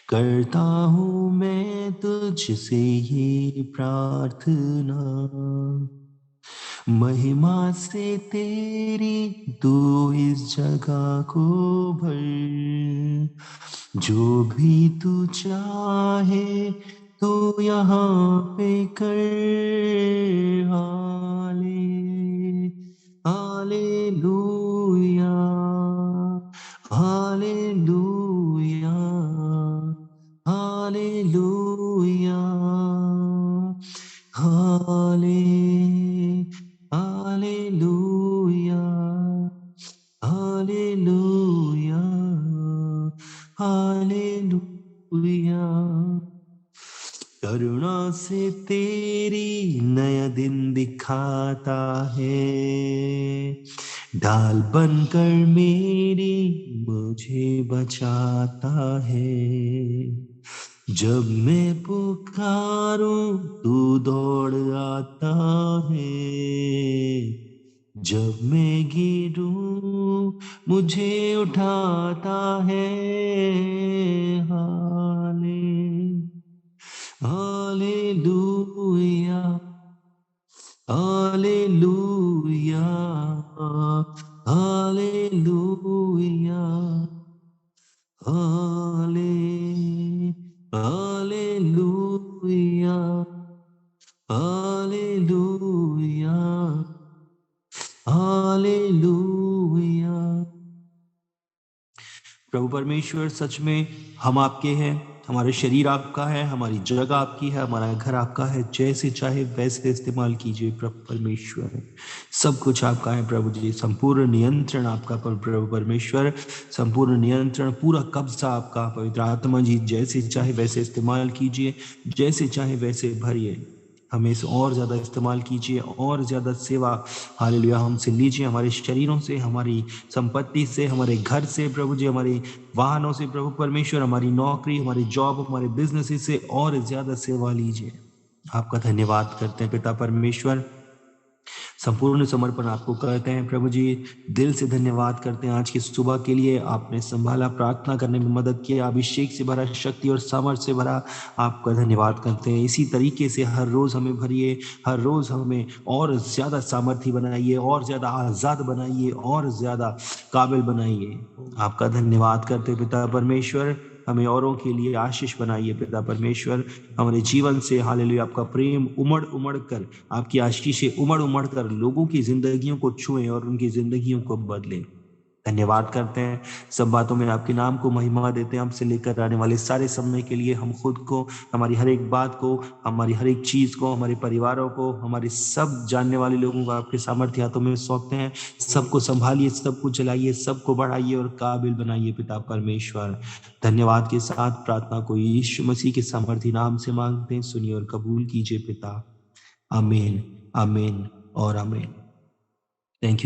करता हूँ मैं तुझसे ये प्रार्थना। महिमा से तेरी तू इस जगह को भर, जो भी तू चाहे तो यहाँ पे कर। Hallelujah, hallelujah, hallelujah, hallelujah, hallelujah, hallelujah. करुणा से तेरी नया दिन दिखाता है, ढाल बनकर मेरी मुझे बचाता है। जब मैं पुकारूं तू दौड़ आता है, जब मैं गिरूं मुझे उठाता है। Hallelujah, hallelujah, hallelujah, hallelujah, hallelujah, hallelujah. प्रभु परमेश्वर, सच में हम आपके हैं, हमारा शरीर आपका है, हमारी जगह आपकी है, हमारा घर आपका है, जैसे चाहे वैसे इस्तेमाल कीजिए प्रभु परमेश्वर। सब कुछ आपका है प्रभु जी, संपूर्ण नियंत्रण आपका प्रभु परमेश्वर, संपूर्ण नियंत्रण, पूरा कब्जा आपका पवित्र आत्मा जी। जैसे चाहे वैसे इस्तेमाल कीजिए, जैसे चाहे वैसे भरिए, हमें इसे और ज्यादा इस्तेमाल कीजिए, और ज्यादा सेवा हालेलुया हमसे लीजिए, हमारे शरीरों से, हमारी संपत्ति से, हमारे घर से प्रभु जी, हमारे वाहनों से प्रभु परमेश्वर, हमारी नौकरी, हमारी जॉब, हमारे बिजनेस से और ज्यादा सेवा लीजिए। आपका धन्यवाद करते हैं पिता परमेश्वर। संपूर्ण समर्पण आपको करते हैं प्रभु जी। दिल से धन्यवाद करते हैं आज की सुबह के लिए, आपने संभाला, प्रार्थना करने में मदद किया, अभिषेक से भरा, शक्ति और सामर्थ्य से भरा, आपका धन्यवाद करते हैं। इसी तरीके से हर रोज हमें भरिए, हर रोज हमें और ज्यादा सामर्थ्य बनाइए, और ज्यादा आजाद बनाइए, और ज्यादा काबिल बनाइए। आपका धन्यवाद करते पिता परमेश्वर, हमें औरों के लिए आशीष बनाइए पिता परमेश्वर। हमारे जीवन से हालेलुया आपका प्रेम उमड़ उमड़ कर, आपकी आशीषें उमड़ उमड़ कर लोगों की जिंदगियों को छुएं और उनकी जिंदगियों को बदलें। धन्यवाद करते हैं, सब बातों में आपके नाम को महिमा देते हैं। हमसे लेकर आने वाले सारे समय के लिए हम खुद को, हमारी हर एक बात को, हमारी हर एक चीज को, हमारे परिवारों को, हमारे सब जानने वाले लोगों को आपके सामर्थ्य हाथों में सौंपते हैं। सबको संभालिए, सबको चलाइए, सबको बढ़ाइए और काबिल बनाइए पिता परमेश्वर। धन्यवाद के साथ प्रार्थना को यीशु मसीह के सामर्थ्य नाम से मांगते हैं, सुनिए और कबूल कीजिए पिता। आमीन, आमीन और आमीन।